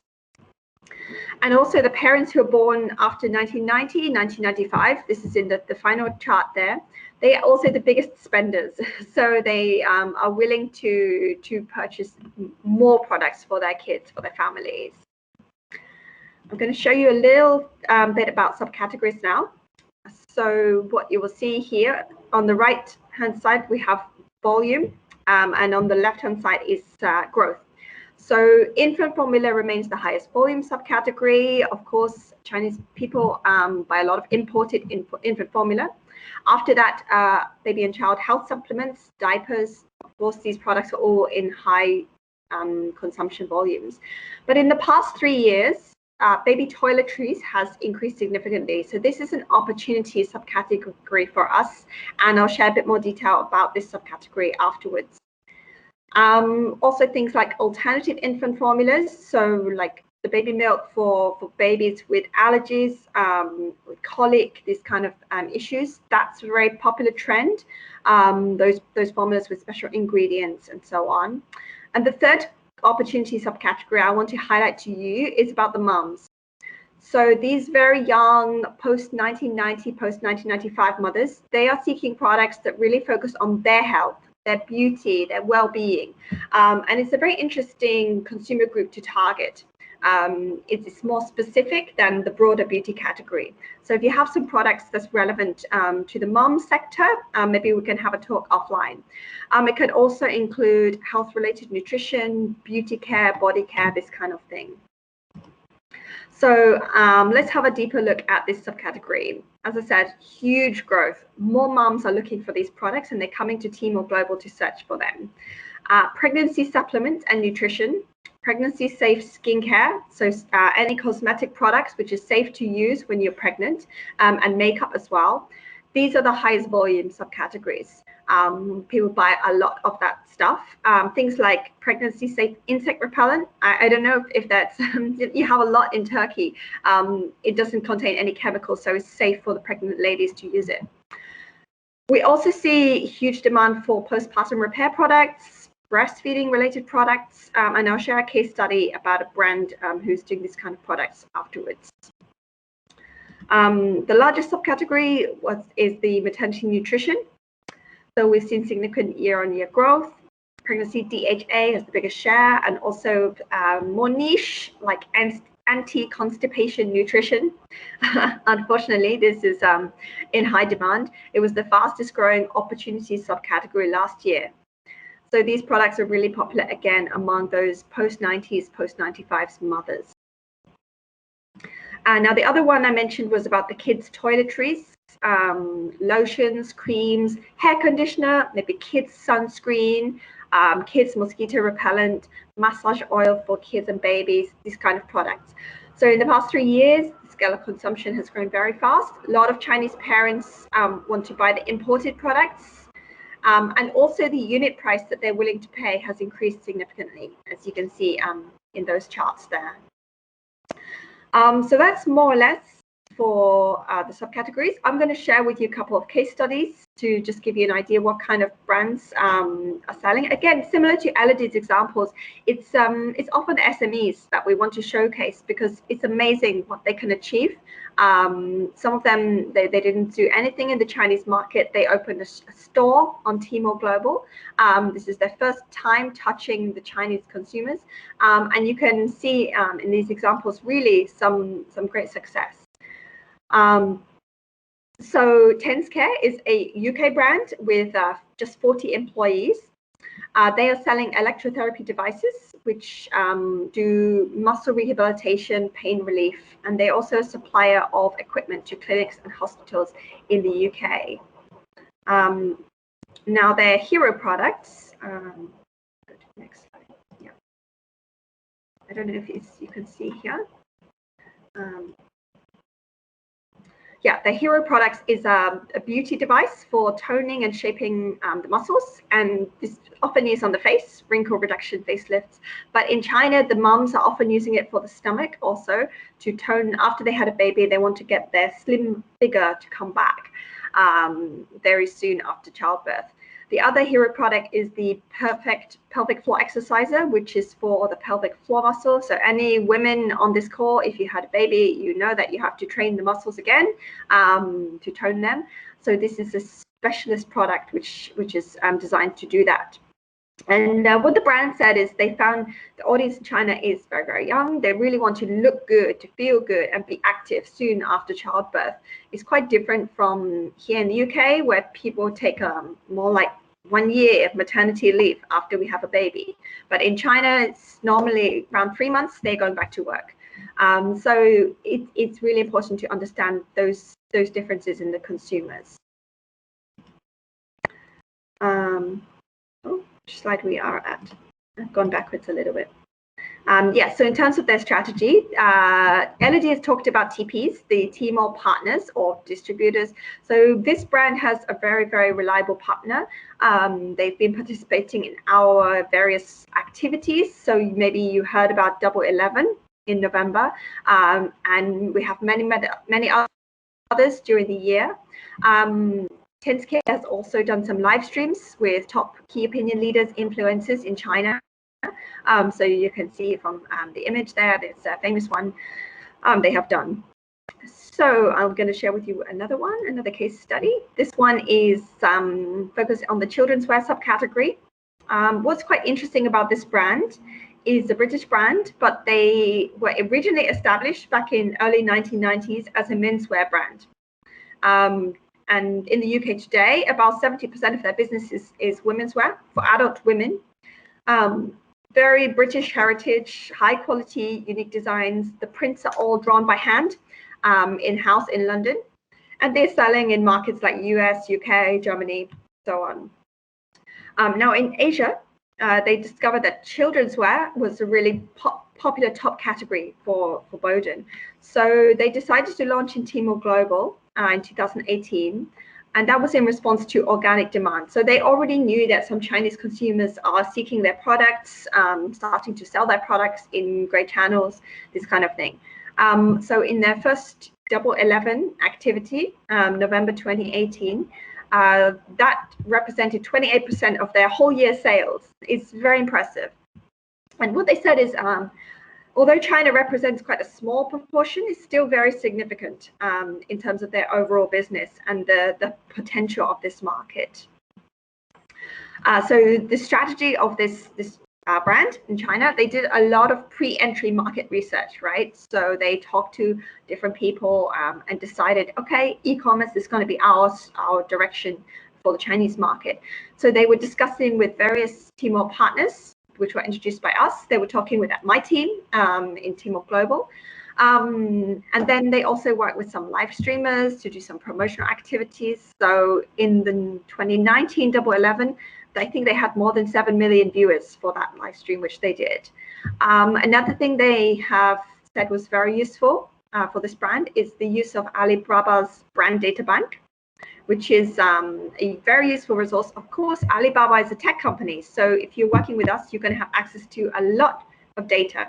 And also the parents who are born after 1990, 1995, this is in the final chart there, they are also the biggest spenders. So they are willing to purchase more products for their kids, for their families. I'm going to show you a little bit about subcategories now. So what you will see here on the right-hand side, we have volume, and on the left-hand side is growth. So infant formula remains the highest volume subcategory. Of course, Chinese people buy a lot of imported infant formula. After that, baby and child health supplements, diapers. Of course, these products are all in high consumption volumes. But in the past 3 years, baby toiletries has increased significantly. So this is an opportunity subcategory for us. And I'll share a bit more detail about this subcategory afterwards. Also things like alternative infant formulas, so like So baby milk for babies with allergies, with colic, these kind of issues. That's a very popular trend. Those formulas with special ingredients and so on. And the third opportunity subcategory I want to highlight to you is about the mums. So these very young post-1990, post-1995 mothers, they are seeking products that really focus on their health, their beauty, their well-being. And it's a very interesting consumer group to target. It's more specific than the broader beauty category. So if you have some products that's relevant to the mom sector, maybe we can have a talk offline. It could also include health-related nutrition, beauty care, body care, this kind of thing. So let's have a deeper look at this subcategory. As I said, huge growth. More moms are looking for these products and they're coming to TMALL Global to search for them. Pregnancy supplements and nutrition, pregnancy safe skincare, so any cosmetic products which is safe to use when you're pregnant, and makeup as well. These are the highest volume subcategories. People buy a lot of that stuff. Things like pregnancy safe insect repellent. I don't know if that's, you have a lot in Turkey. It doesn't contain any chemicals, so it's safe for the pregnant ladies to use it. We also see huge demand for postpartum repair products, breastfeeding related products, and I'll share a case study about a brand who's doing this kind of products afterwards. The largest subcategory is the maternity nutrition. So we've seen significant year-on-year growth. Pregnancy DHA has the biggest share, and also more niche, like anti-constipation nutrition. Unfortunately, this is in high demand. It was the fastest growing opportunity subcategory last year. So these products are really popular again among those post-90s, post-95s mothers. Now the other one I mentioned was about the kids' toiletries, lotions, creams, hair conditioner, maybe kids' sunscreen, kids' mosquito repellent, massage oil for kids and babies, these kind of products. So in the past 3 years, the scale of consumption has grown very fast. A lot of Chinese parents want to buy the imported products. And also the unit price that they're willing to pay has increased significantly, as you can see in those charts there. So that's more or less for the subcategories. I'm going to share with you a couple of case studies to just give you an idea what kind of brands are selling. Again, similar to Elodie's examples, it's often SMEs that we want to showcase because it's amazing what they can achieve. Some of them, they didn't do anything in the Chinese market. They opened a store on TMALL Global. This is their first time touching the Chinese consumers. And you can see in these examples really some great success. So TensCare is a UK brand with just 40 employees. They are selling electrotherapy devices, which do muscle rehabilitation, pain relief, and they're also a supplier of equipment to clinics and hospitals in the UK. Now their hero products, go to the next slide. Yeah. I don't know if you can see here. Yeah, the hero products is a beauty device for toning and shaping the muscles, and this often used on the face, wrinkle reduction, facelifts. But in China, the moms are often using it for the stomach also to tone. After they had a baby, they want to get their slim figure to come back very soon after childbirth. The other hero product is the Perfect Pelvic Floor Exerciser, which is for the pelvic floor muscle. So any women on this call, if you had a baby, you know that you have to train the muscles again to tone them. So this is a specialist product which is designed to do that. And what the brand said is they found the audience in China is very, very young. They really want to look good, to feel good, and be active soon after childbirth. It's quite different from here in the UK, where people take more like 1 year of maternity leave after we have a baby. But in China, it's normally around 3 months, they're going back to work. So it's really important to understand those differences in the consumers. Which slide we are at? I've gone backwards a little bit. Yeah, so in terms of their strategy, Elodie has talked about TPs, the TMALL partners or distributors. So this brand has a very, very reliable partner. They've been participating in our various activities. So maybe you heard about Double 11. in November, and we have many others during the year. Tinscape has also done some live streams with top key opinion leaders, influencers in China. So you can see from the image there, there's a famous one they have done. So I'm going to share with you another case study. This one is focused on the children's wear subcategory. What's quite interesting about this brand is a British brand, but they were originally established back in early 1990s as a menswear brand. And in the UK today, about 70% of their business is women's wear for adult women. Very British heritage, high quality, unique designs. The prints are all drawn by hand in-house in London. And they're selling in markets like US, UK, Germany, so on. Now in Asia, they discovered that children's wear was a really popular top category for Boden. So they decided to launch in TMALL Global in 2018, and that was in response to organic demand. So they already knew that some Chinese consumers are seeking their products, starting to sell their products in great channels, this kind of thing. So in their first Double 11 activity, November 2018, that represented 28% of their whole year sales. It's very impressive. And what they said is, although China represents quite a small proportion, it's still very significant in terms of their overall business and the potential of this market. So the strategy of this brand in China, they did a lot of pre-entry market research, right? So they talked to different people and decided, okay, e-commerce is going to be our direction for the Chinese market. So they were discussing with various TMALL partners, which were introduced by us. They were talking with my team in TMALL Global. And then they also worked with some live streamers to do some promotional activities. So in the 2019 Double 11, I think they had more than 7 million viewers for that live stream, which they did. Another thing they have said was very useful for this brand is the use of Alibaba's brand data bank, which is a very useful resource. Of course, Alibaba is a tech company, so if you're working with us, you're going to have access to a lot of data.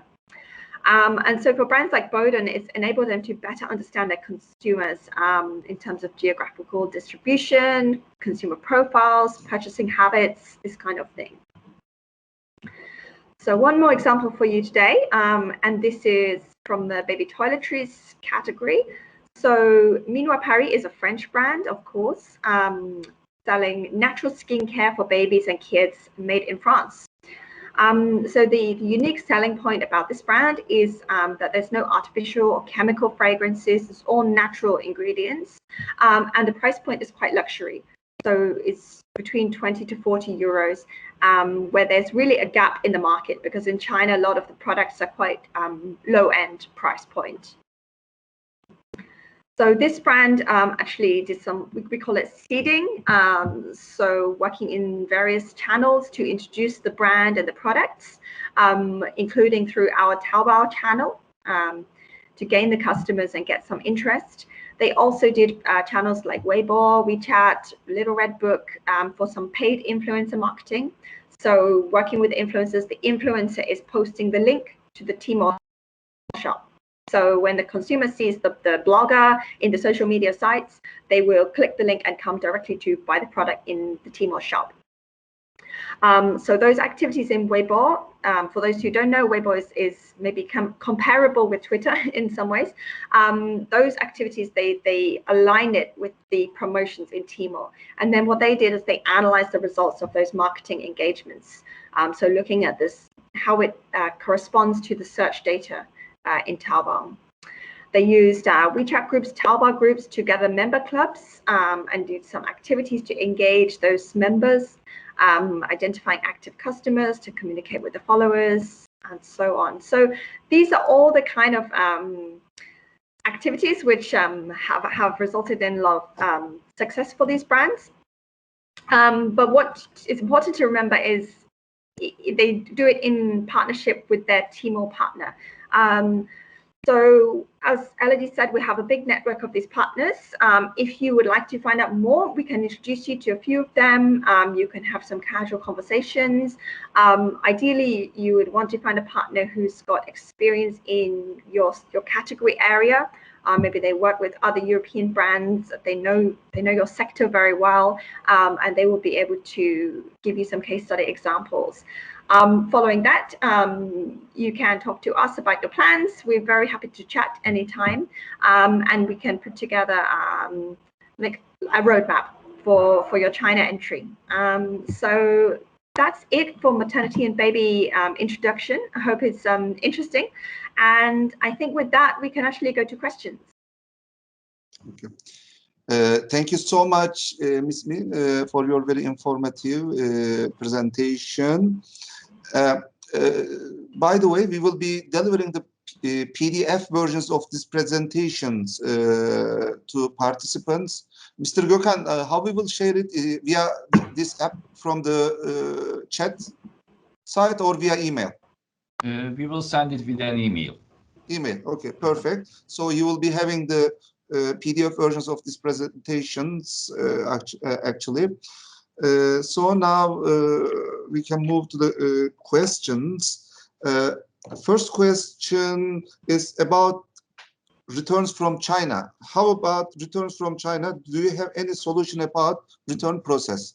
And so for brands like Boden, it's enabled them to better understand their consumers in terms of geographical distribution, consumer profiles, purchasing habits, this kind of thing. So one more example for you today, and this is from the baby toiletries category. So Minois Paris is a French brand, of course, selling natural skincare for babies and kids made in France. So the unique selling point about this brand is that there's no artificial or chemical fragrances. It's all natural ingredients, and the price point is quite luxury. So it's between 20 to 40 euros, where there's really a gap in the market because in China, a lot of the products are quite low-end price point. So this brand actually did some, we call it seeding. So working in various channels to introduce the brand and the products, including through our Taobao channel to gain the customers and get some interest. They also did channels like Weibo, WeChat, Little Red Book for some paid influencer marketing. So working with influencers, the influencer is posting the link to the TMALL shop. So when the consumer sees the blogger in the social media sites, they will click the link and come directly to buy the product in the TMALL shop. So those activities in Weibo, for those who don't know, Weibo is maybe comparable with Twitter in some ways. Those activities, they align it with the promotions in TMALL. And then what they did is they analyzed the results of those marketing engagements. So looking at this, how it corresponds to the search data in Taobao. They used WeChat groups, Taobao groups to gather member clubs and did some activities to engage those members, identifying active customers to communicate with the followers, and so on. So these are all the kind of activities which have resulted in a lot of success for these brands. But what is important to remember is they do it in partnership with their TMALL partner. So as Elodie said, we have a big network of these partners. If you would like to find out more, we can introduce you to a few of them. You can have some casual conversations. Ideally, you would want to find a partner who's got experience in your category area. Maybe they work with other European brands. They know your sector very well, and they will be able to give you some case study examples. Following that, you can talk to us about your plans. We're very happy to chat anytime, and we can put together like a roadmap for your China entry. So that's it for maternity and baby introduction. I hope it's interesting. And I think with that, we can actually go to questions. Okay. Thank you so much, Ms. Min, for your very informative presentation. By the way, we will be delivering the PDF versions of these presentations to participants. Mr. Gökhan, how we will share it via this app from the chat site or via email? We will send it with an email. Email, okay, perfect. So you will be having the PDF versions of these presentations actually. So now we can move to the questions. First question is about returns from China. How about returns from China? Do you have any solution about return process?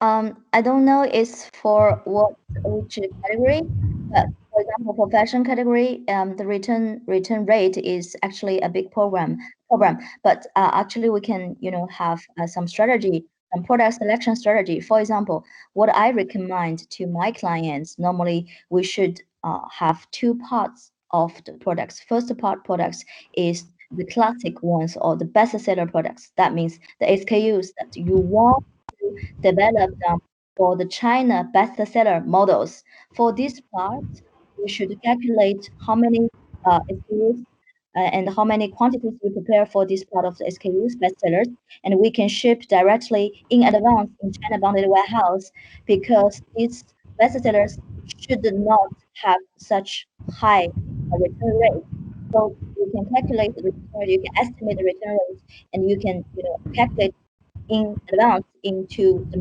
I don't know it's for which category, but for example, for fashion category, the return rate is actually a big program. But actually, we can have some strategy, some product selection strategy. For example, what I recommend to my clients, normally we should have two parts of the products. First part products is the classic ones or the bestseller products. That means the SKUs that you want to develop them for the China bestseller models. For this part, we should calculate how many SKUs and how many quantities we prepare for this part of the SKUs bestsellers, and we can ship directly in advance in China bounded warehouse, because these bestsellers should not have such high return rate. So you can calculate the return rate, you can estimate the return rate, and you can calculate in advance into the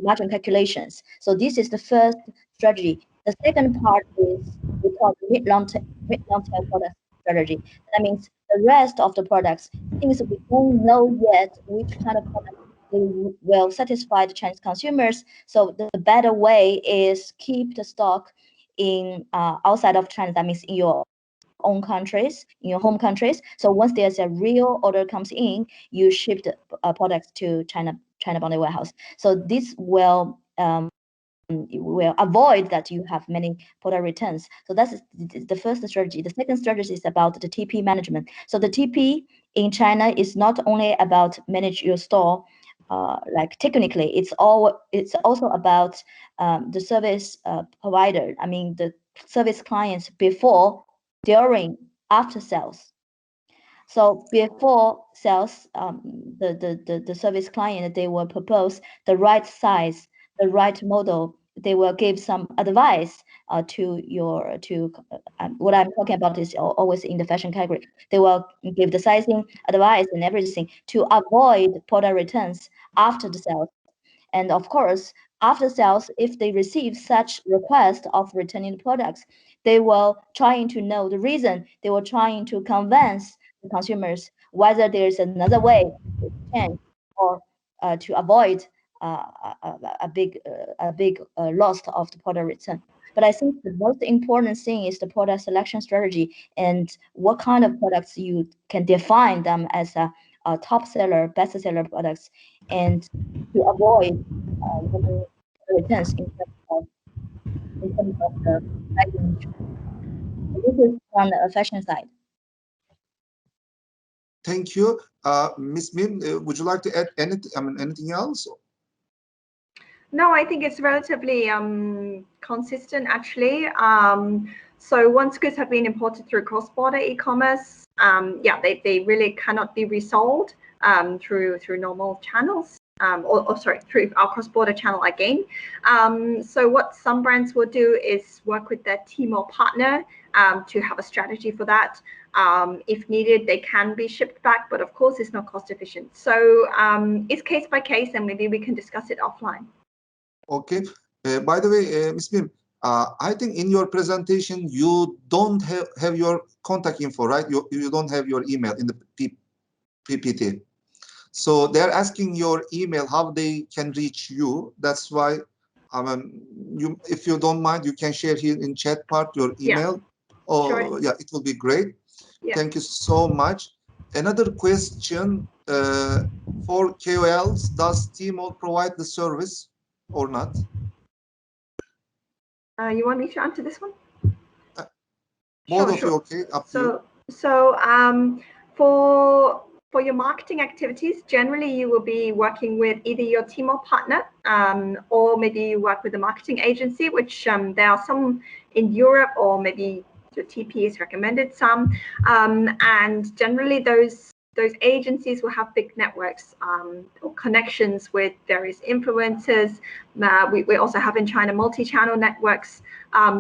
margin calculations. So this is the first strategy. The second part is we call mid-long-term product strategy. That means the rest of the products, things we don't know yet which kind of product will satisfy the Chinese consumers. So the better way is keep the stock in outside of China. That means in your own countries, in your home countries. So once there's a real order comes in, you ship the products to China bounded warehouse. So this will avoid that you have many product returns. So that's the first strategy. The second strategy is about the TP management. So the TP in China is not only about manage your store, like technically, it's also about the service provider. I mean the service clients before, during, after sales. So before sales, the service client, they will propose the right size, the right model. They will give some advice to what I'm talking about is always in the fashion category. They will give the sizing advice and everything to avoid product returns after the sales. And of course, after sales, if they receive such request of returning products, they will trying to know the reason. They will trying to convince the consumers whether there's another way to change or to avoid a big loss of the product return. But I think the most important thing is the product selection strategy and what kind of products you can define them as a top seller, best seller products, and to avoid returns in terms of the pricing. This is on the fashion side. Thank you, Ms. Min. Would you like to add anything else? No, I think it's relatively consistent actually. So once goods have been imported through cross-border e-commerce, they really cannot be resold through normal channels. through our cross-border channel again. So what some brands will do is work with their TMALL partner to have a strategy for that. If needed, they can be shipped back, but of course it's not cost efficient. So it's case by case, and maybe we can discuss it offline. Okay. By the way, Ms. Mim, I think in your presentation you don't have your contact info, right? You don't have your email in the PPT. So they're asking your email, how they can reach you. That's why, if you don't mind, you can share here in chat part your email. Yeah. Oh, sure. Yeah, it will be great. Yeah. Thank you so much. Another question, for KOLs, does TMALL provide the service or not? You want me to answer this one? Both of you, okay? Up to you. So for your marketing activities, generally you will be working with either your TMALL partner, or maybe you work with a marketing agency, which there are some in Europe, or maybe the TP has recommended some, and generally those agencies will have big networks or connections with various influencers. We also have in China multi-channel networks,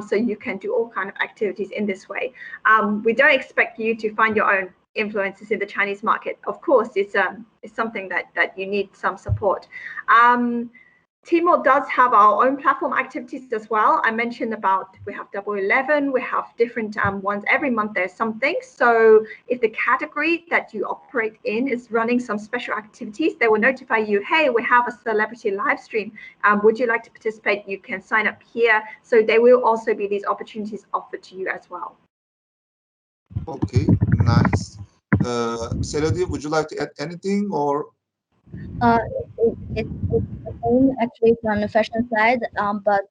so you can do all kinds of activities in this way. We don't expect you to find your own influencers in the Chinese market. Of course, it's something that you need some support. TMALL does have our own platform activities as well. I mentioned about we have Double 11, we have different ones. Every month there's something. So if the category that you operate in is running some special activities, they will notify you, hey, we have a celebrity live stream. Would you like to participate? You can sign up here. So there will also be these opportunities offered to you as well. Okay, nice. Selodi, would you like to add anything, or? It's actually from the fashion side, but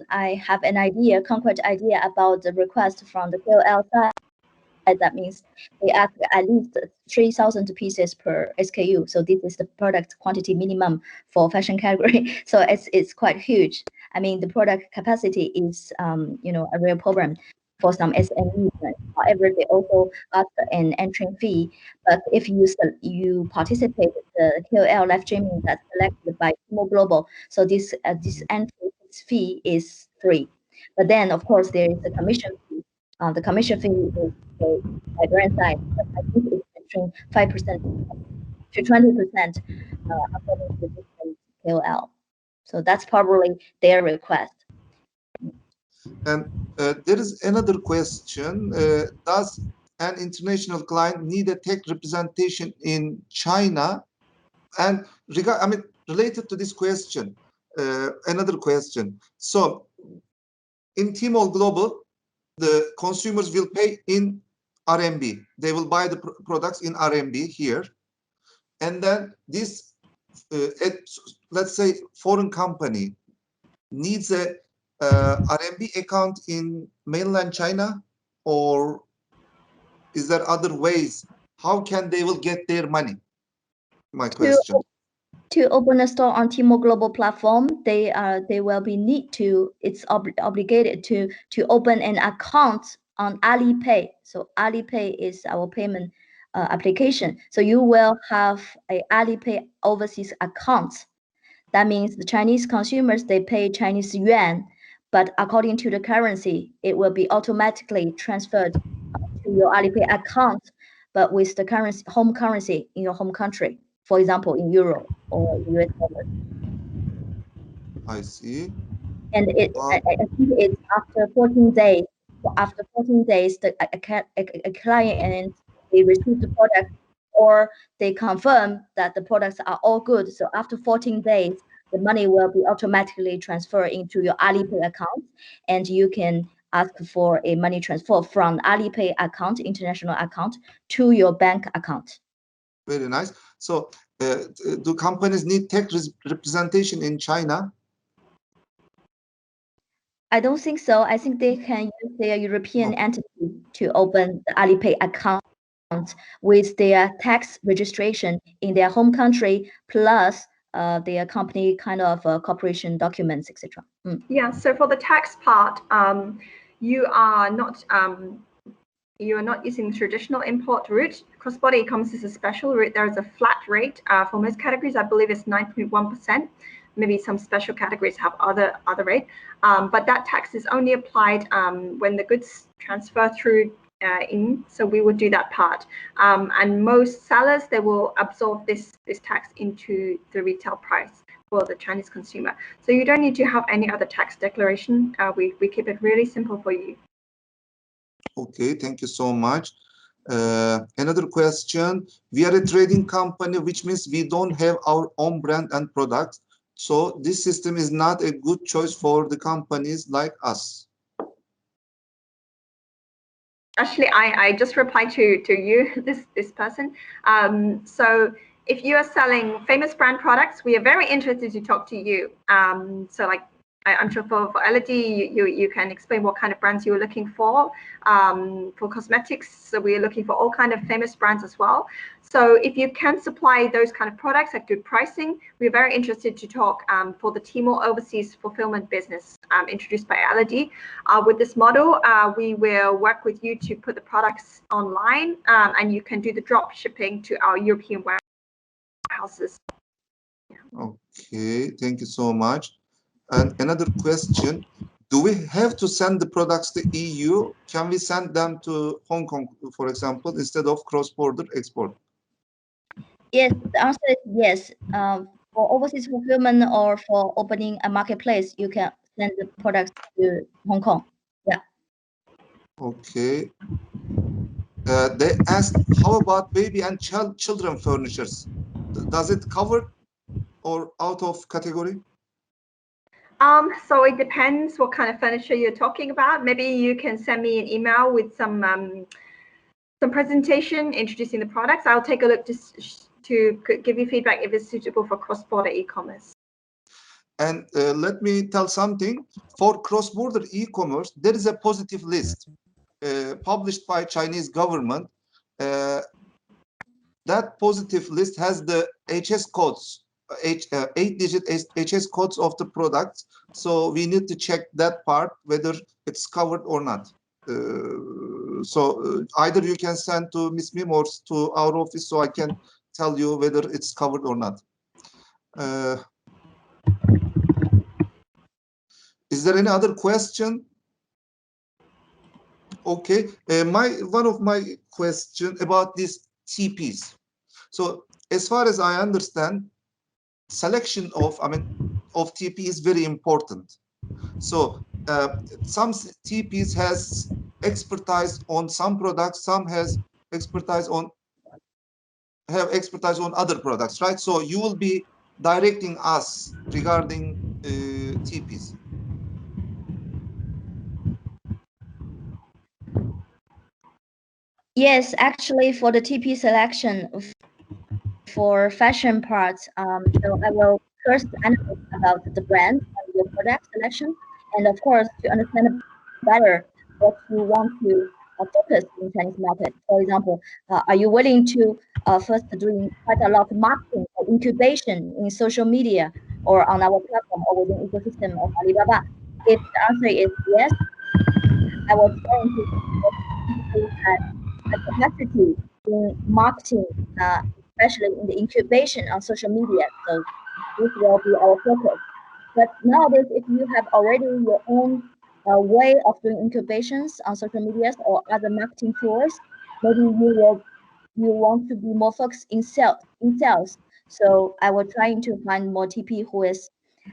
I have an idea, concrete idea about the request from the KOL side. That means they ask at least 3,000 pieces per SKU. So this is the product quantity minimum for fashion category. So it's quite huge. I mean, the product capacity is a real problem for some SMEs. However, they also ask an entry fee. But if you participate in the KOL live streaming that's selected by TMALL Global, so this entry fee is free. But then, of course, there is a commission fee. The commission fee is by brand side, but I think it's between 5% to 20% according to different KOL. So that's probably their request. And there is another question. Does an international client need a tech representation in China? And related to this question, another question. So in TMALL Global, the consumers will pay in RMB. They will buy the products in RMB here. And then this, let's say, foreign company needs a RMB account in mainland China, or is there other ways? How can they will get their money? My question. To open a store on TMALL Global platform, they will be it's obligated to open an account on Alipay. So Alipay is our payment application. So you will have a Alipay overseas account. That means the Chinese consumers, they pay Chinese yuan, but according to the currency, it will be automatically transferred to your Alipay account, but with the home currency in your home country. For example, in Euro or US dollars. I see. And I think it's after 14 days. After 14 days, a client, they receive the product, or they confirm that the products are all good. So after 14 days, the money will be automatically transferred into your Alipay account, and you can ask for a money transfer from Alipay account, international account, to your bank account. Very nice. So do companies need tech representation in China? I don't think so. I think they can use their European entity to open the Alipay account with their tax registration in their home country, plus their company kind of corporation documents, etc. Yeah. So for the tax part, you are not using the traditional import route. cross-border e-commerce is a special rate. There is a flat rate for most categories. I believe it's 9.1%. Maybe some special categories have other rate, but that tax is only applied when the goods transfer through so we would do that part. And most sellers, they will absorb this tax into the retail price for the Chinese consumer. So you don't need to have any other tax declaration. We keep it really simple for you. Okay, thank you so much. Another question. We are a trading company, which means we don't have our own brand and products. So this system is not a good choice for the companies like us. Actually, I just replied to you, this person. So if you are selling famous brand products, we are very interested to talk to you. So like, I'm sure for LED, you can explain what kind of brands you're looking for. For cosmetics, so we're looking for all kind of famous brands as well. So if you can supply those kind of products at good pricing, we're very interested to talk for the TMALL overseas fulfillment business introduced by LED. With this model, we will work with you to put the products online, and you can do the drop shipping to our European warehouses. Okay, thank you so much. And another question, do we have to send the products to EU? Can we send them to Hong Kong, for example, instead of cross-border export? Yes, the answer is yes. For overseas fulfillment or for opening a marketplace, you can send the products to Hong Kong. Yeah. Okay. They asked, how about baby and children furnitures? Does it cover or out of category? So it depends what kind of furniture you're talking about. Maybe you can send me an email with some presentation introducing the products. I'll take a look to give you feedback if it's suitable for cross-border e-commerce. And let me tell something. For cross-border e-commerce, there is a positive list published by Chinese government. That positive list has the HS codes, 8-digit HS codes of the products. So we need to check that part, whether it's covered or not. So either you can send to Ms. Mim or to our office, so I can tell you whether it's covered or not. Is there any other question? Okay, one of my question about these TPs. So as far as I understand, selection of TP is very important. So some TPs has expertise on some products, some has expertise on other products, right? So you will be directing us regarding TPs. Yes, actually, for the TP selection for fashion parts, so I will first analyze about the brand and your product selection, and of course to understand better what you want to focus in Chinese market. For example, are you willing to first doing quite a lot of marketing or incubation in social media or on our platform or within ecosystem of Alibaba? If the answer is yes, I will try to have a capacity in marketing, especially in the incubation on social media. So this will be our focus. But nowadays, if you have already your own way of doing incubations on social medias or other marketing tools, maybe you want to be more focused in sales. So I will trying to find more TP who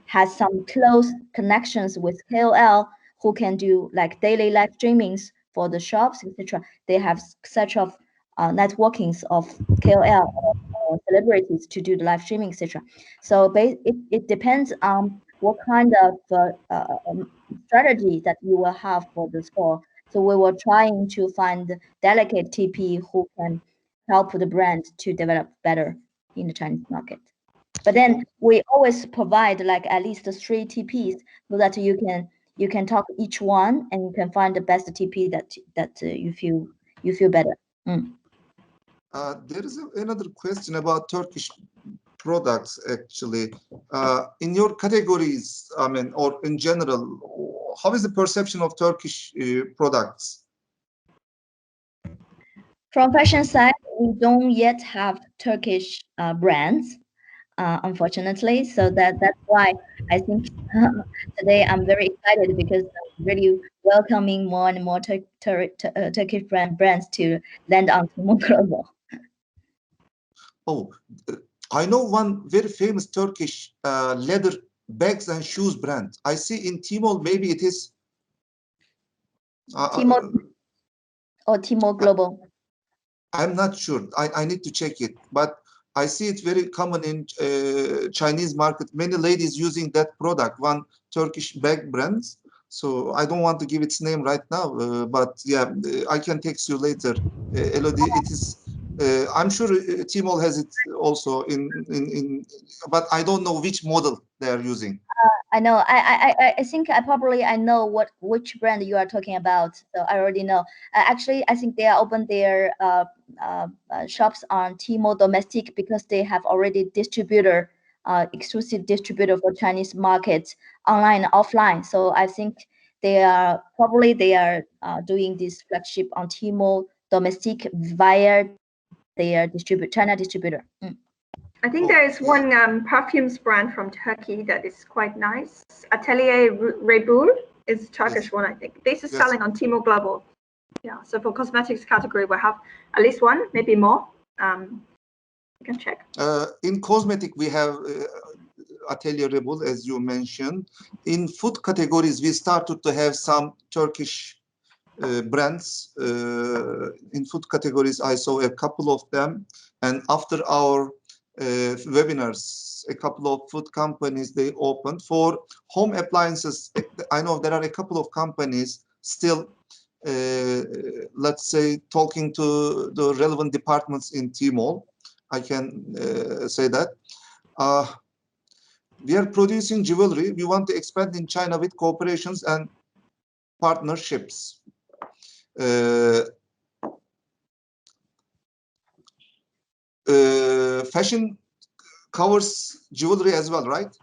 has some close connections with KOL who can do like daily live streamings for the shops, etc. They have such of networkings of KOL or celebrities to do the live streaming, etc. So it depends on what kind of strategy that you will have for the store. So we were trying to find delegate TP who can help the brand to develop better in the Chinese market. But then we always provide like at least 3 TPs so that you can talk each one and you can find the best TP that you feel better. There is another question about Turkish products actually. In your categories, or in general, how is the perception of Turkish products? From fashion side, we don't yet have Turkish brands, unfortunately. So that's why I think today I'm very excited because I'm really welcoming more and more Turkish brands to land on TMALL Global. Oh, I know one very famous Turkish leather bags and shoes brand. I see in TMALL, maybe it is TMALL or TMALL Global. I'm not sure. I need to check it, but I see it very common in Chinese market. Many ladies using that product, one Turkish bag brands. So I don't want to give its name right now, but yeah, I can text you later. Elodie, it is. I'm sure TMALL has it also in, but I don't know which model they are using. I know. I think I know which brand you are talking about. So I already know. Actually, I think they are open their shops on TMALL domestic because they have already distributor, exclusive distributor for Chinese markets, online and offline. So I think they are doing this flagship on TMALL domestic via their China distributor. I think there is one perfumes brand from Turkey that is quite nice. Atelier Rebul is Turkish one, I think. This is selling on TMALL Global. Yeah, so for cosmetics category, we have at least one, maybe more. You can check. In cosmetic, we have Atelier Rebul, as you mentioned. In food categories, we started to have some Turkish brands. In food categories, I saw a couple of them. And after our webinars, a couple of food companies, they opened. For home appliances, I know there are a couple of companies still, let's say, talking to the relevant departments in TMALL. I can say that. We are producing jewelry. We want to expand in China with cooperations and partnerships. Fashion covers jewelry as well, right?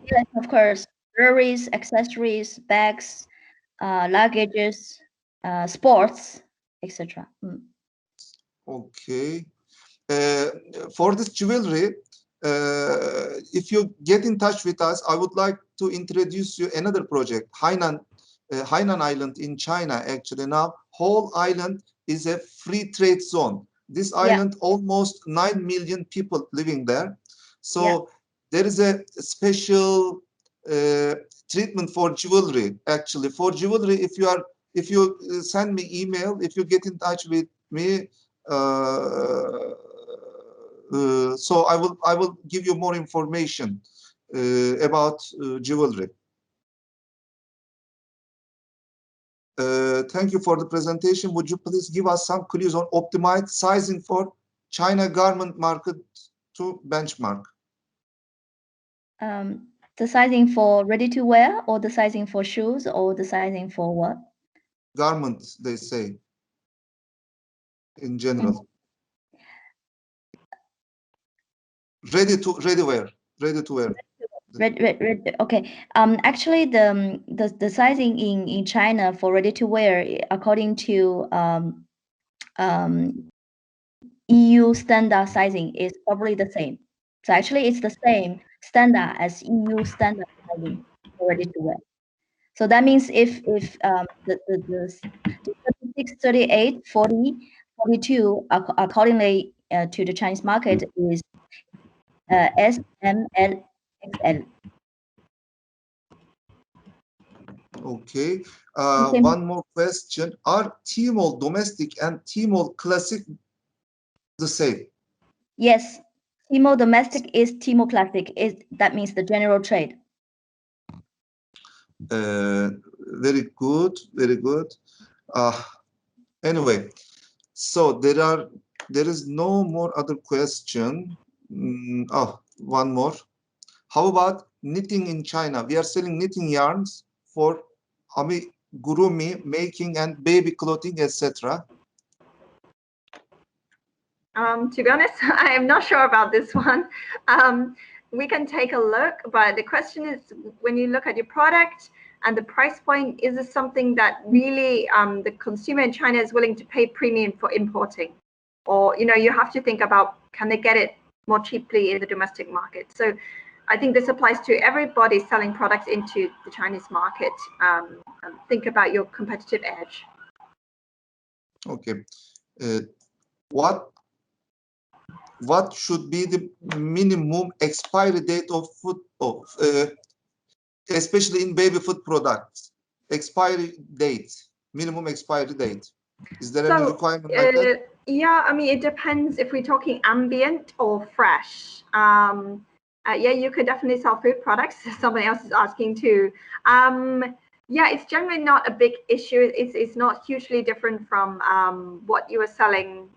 Yes, of course. Jewelries, accessories, bags, luggages, sports, etc. Okay. For this jewelry, if you get in touch with us, I would like to introduce you another project, Hainan Island in China. Actually, now whole island is a free trade zone. This island, almost 9 million people living there. So there is a special treatment for jewelry. Actually, for jewelry, if you send me email, if you get in touch with me, so I will give you more information about jewelry. Thank you for the presentation. Would you please give us some clues on optimized sizing for China garment market to benchmark? The sizing for ready-to-wear, or the sizing for shoes, or the sizing for what? Garments, they say, in general. Ready-to-wear. Okay. Actually, the sizing in China for ready-to-wear, according to EU standard sizing, is probably the same. So actually, it's the same standard as EU standard sizing for ready-to-wear. So that means if the 36, 38, 40, 42 accordingly to the Chinese market is S, M, L, XL. Okay. One more question. Are TMALL domestic and TMALL classic the same? Yes. TMALL domestic is TMALL classic. That means the general trade. Very good. Very good. Anyway, so there is no more other question. One more. How about knitting in China? We are selling knitting yarns for amigurumi making and baby clothing, etc. To be honest, I am not sure about this one. We can take a look, but the question is, when you look at your product and the price point, is this something that really the consumer in China is willing to pay premium for importing? or you have to think about, can they get it more cheaply in the domestic market? So I think this applies to everybody selling products into the Chinese market. Think about your competitive edge. Okay. What should be the minimum expiry date of food, especially in baby food products? Expiry date, minimum expiry date. Is there any requirement like that? Yeah, I mean, it depends if we're talking ambient or fresh. Yeah, you could definitely sell food products. Somebody else is asking too. Yeah, it's generally not a big issue. It's not hugely different from what you are selling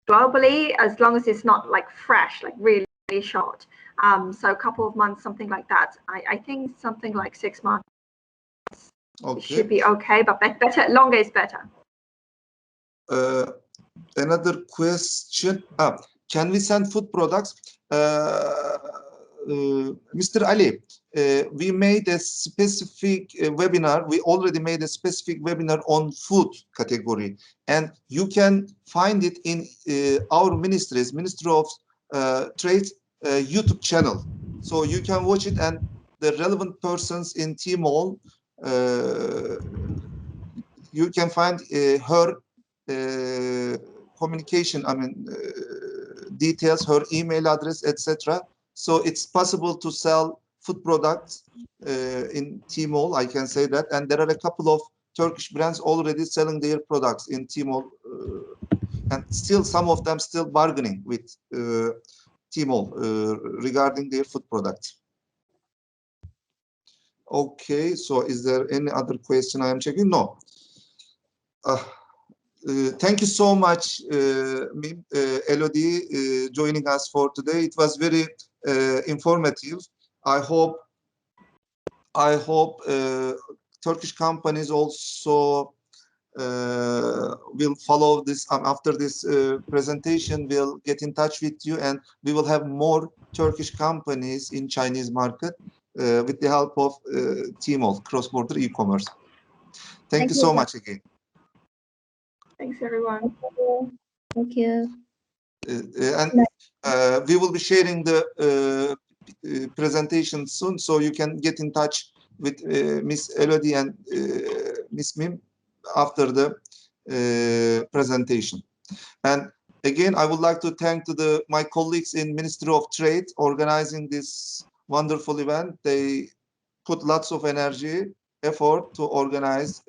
globally, as long as it's not like fresh, like really, really short. So a couple of months, something like that. I think something like 6 months should be okay, but better, longer is better. Another question. Can we send food products? Mr. Ali, we made a specific webinar. We already made a specific webinar on food category, and you can find it in our Ministry of Trade YouTube channel. So you can watch it, and the relevant persons in TMALL, you can find her communication, details, her email address, etc. So it's possible to sell food products in TMALL, I can say that. And there are a couple of Turkish brands already selling their products in TMALL, and still some of them still bargaining with TMALL regarding their food products. Okay, so is there any other question I am checking? No. Thank you so much, Elodie, joining us for today. It was very informative. I hope Turkish companies also will follow this. After this presentation, we'll get in touch with you, and we will have more Turkish companies in Chinese market with the help of TMALL, cross-border e-commerce. Thank you so much again. Thanks, everyone. Thank you. And we will be sharing the presentation soon, so you can get in touch with Miss Elodie and Miss Mim after the presentation. And again, I would like to thank my colleagues in Ministry of Trade organizing this wonderful event. They put lots of energy, effort to organize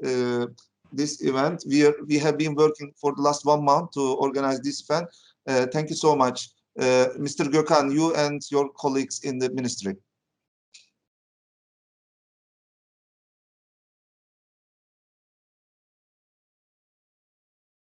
this event. We have been working for the last 1 month to organize this event. Thank you so much, Mr. Gökhan, you and your colleagues in the ministry.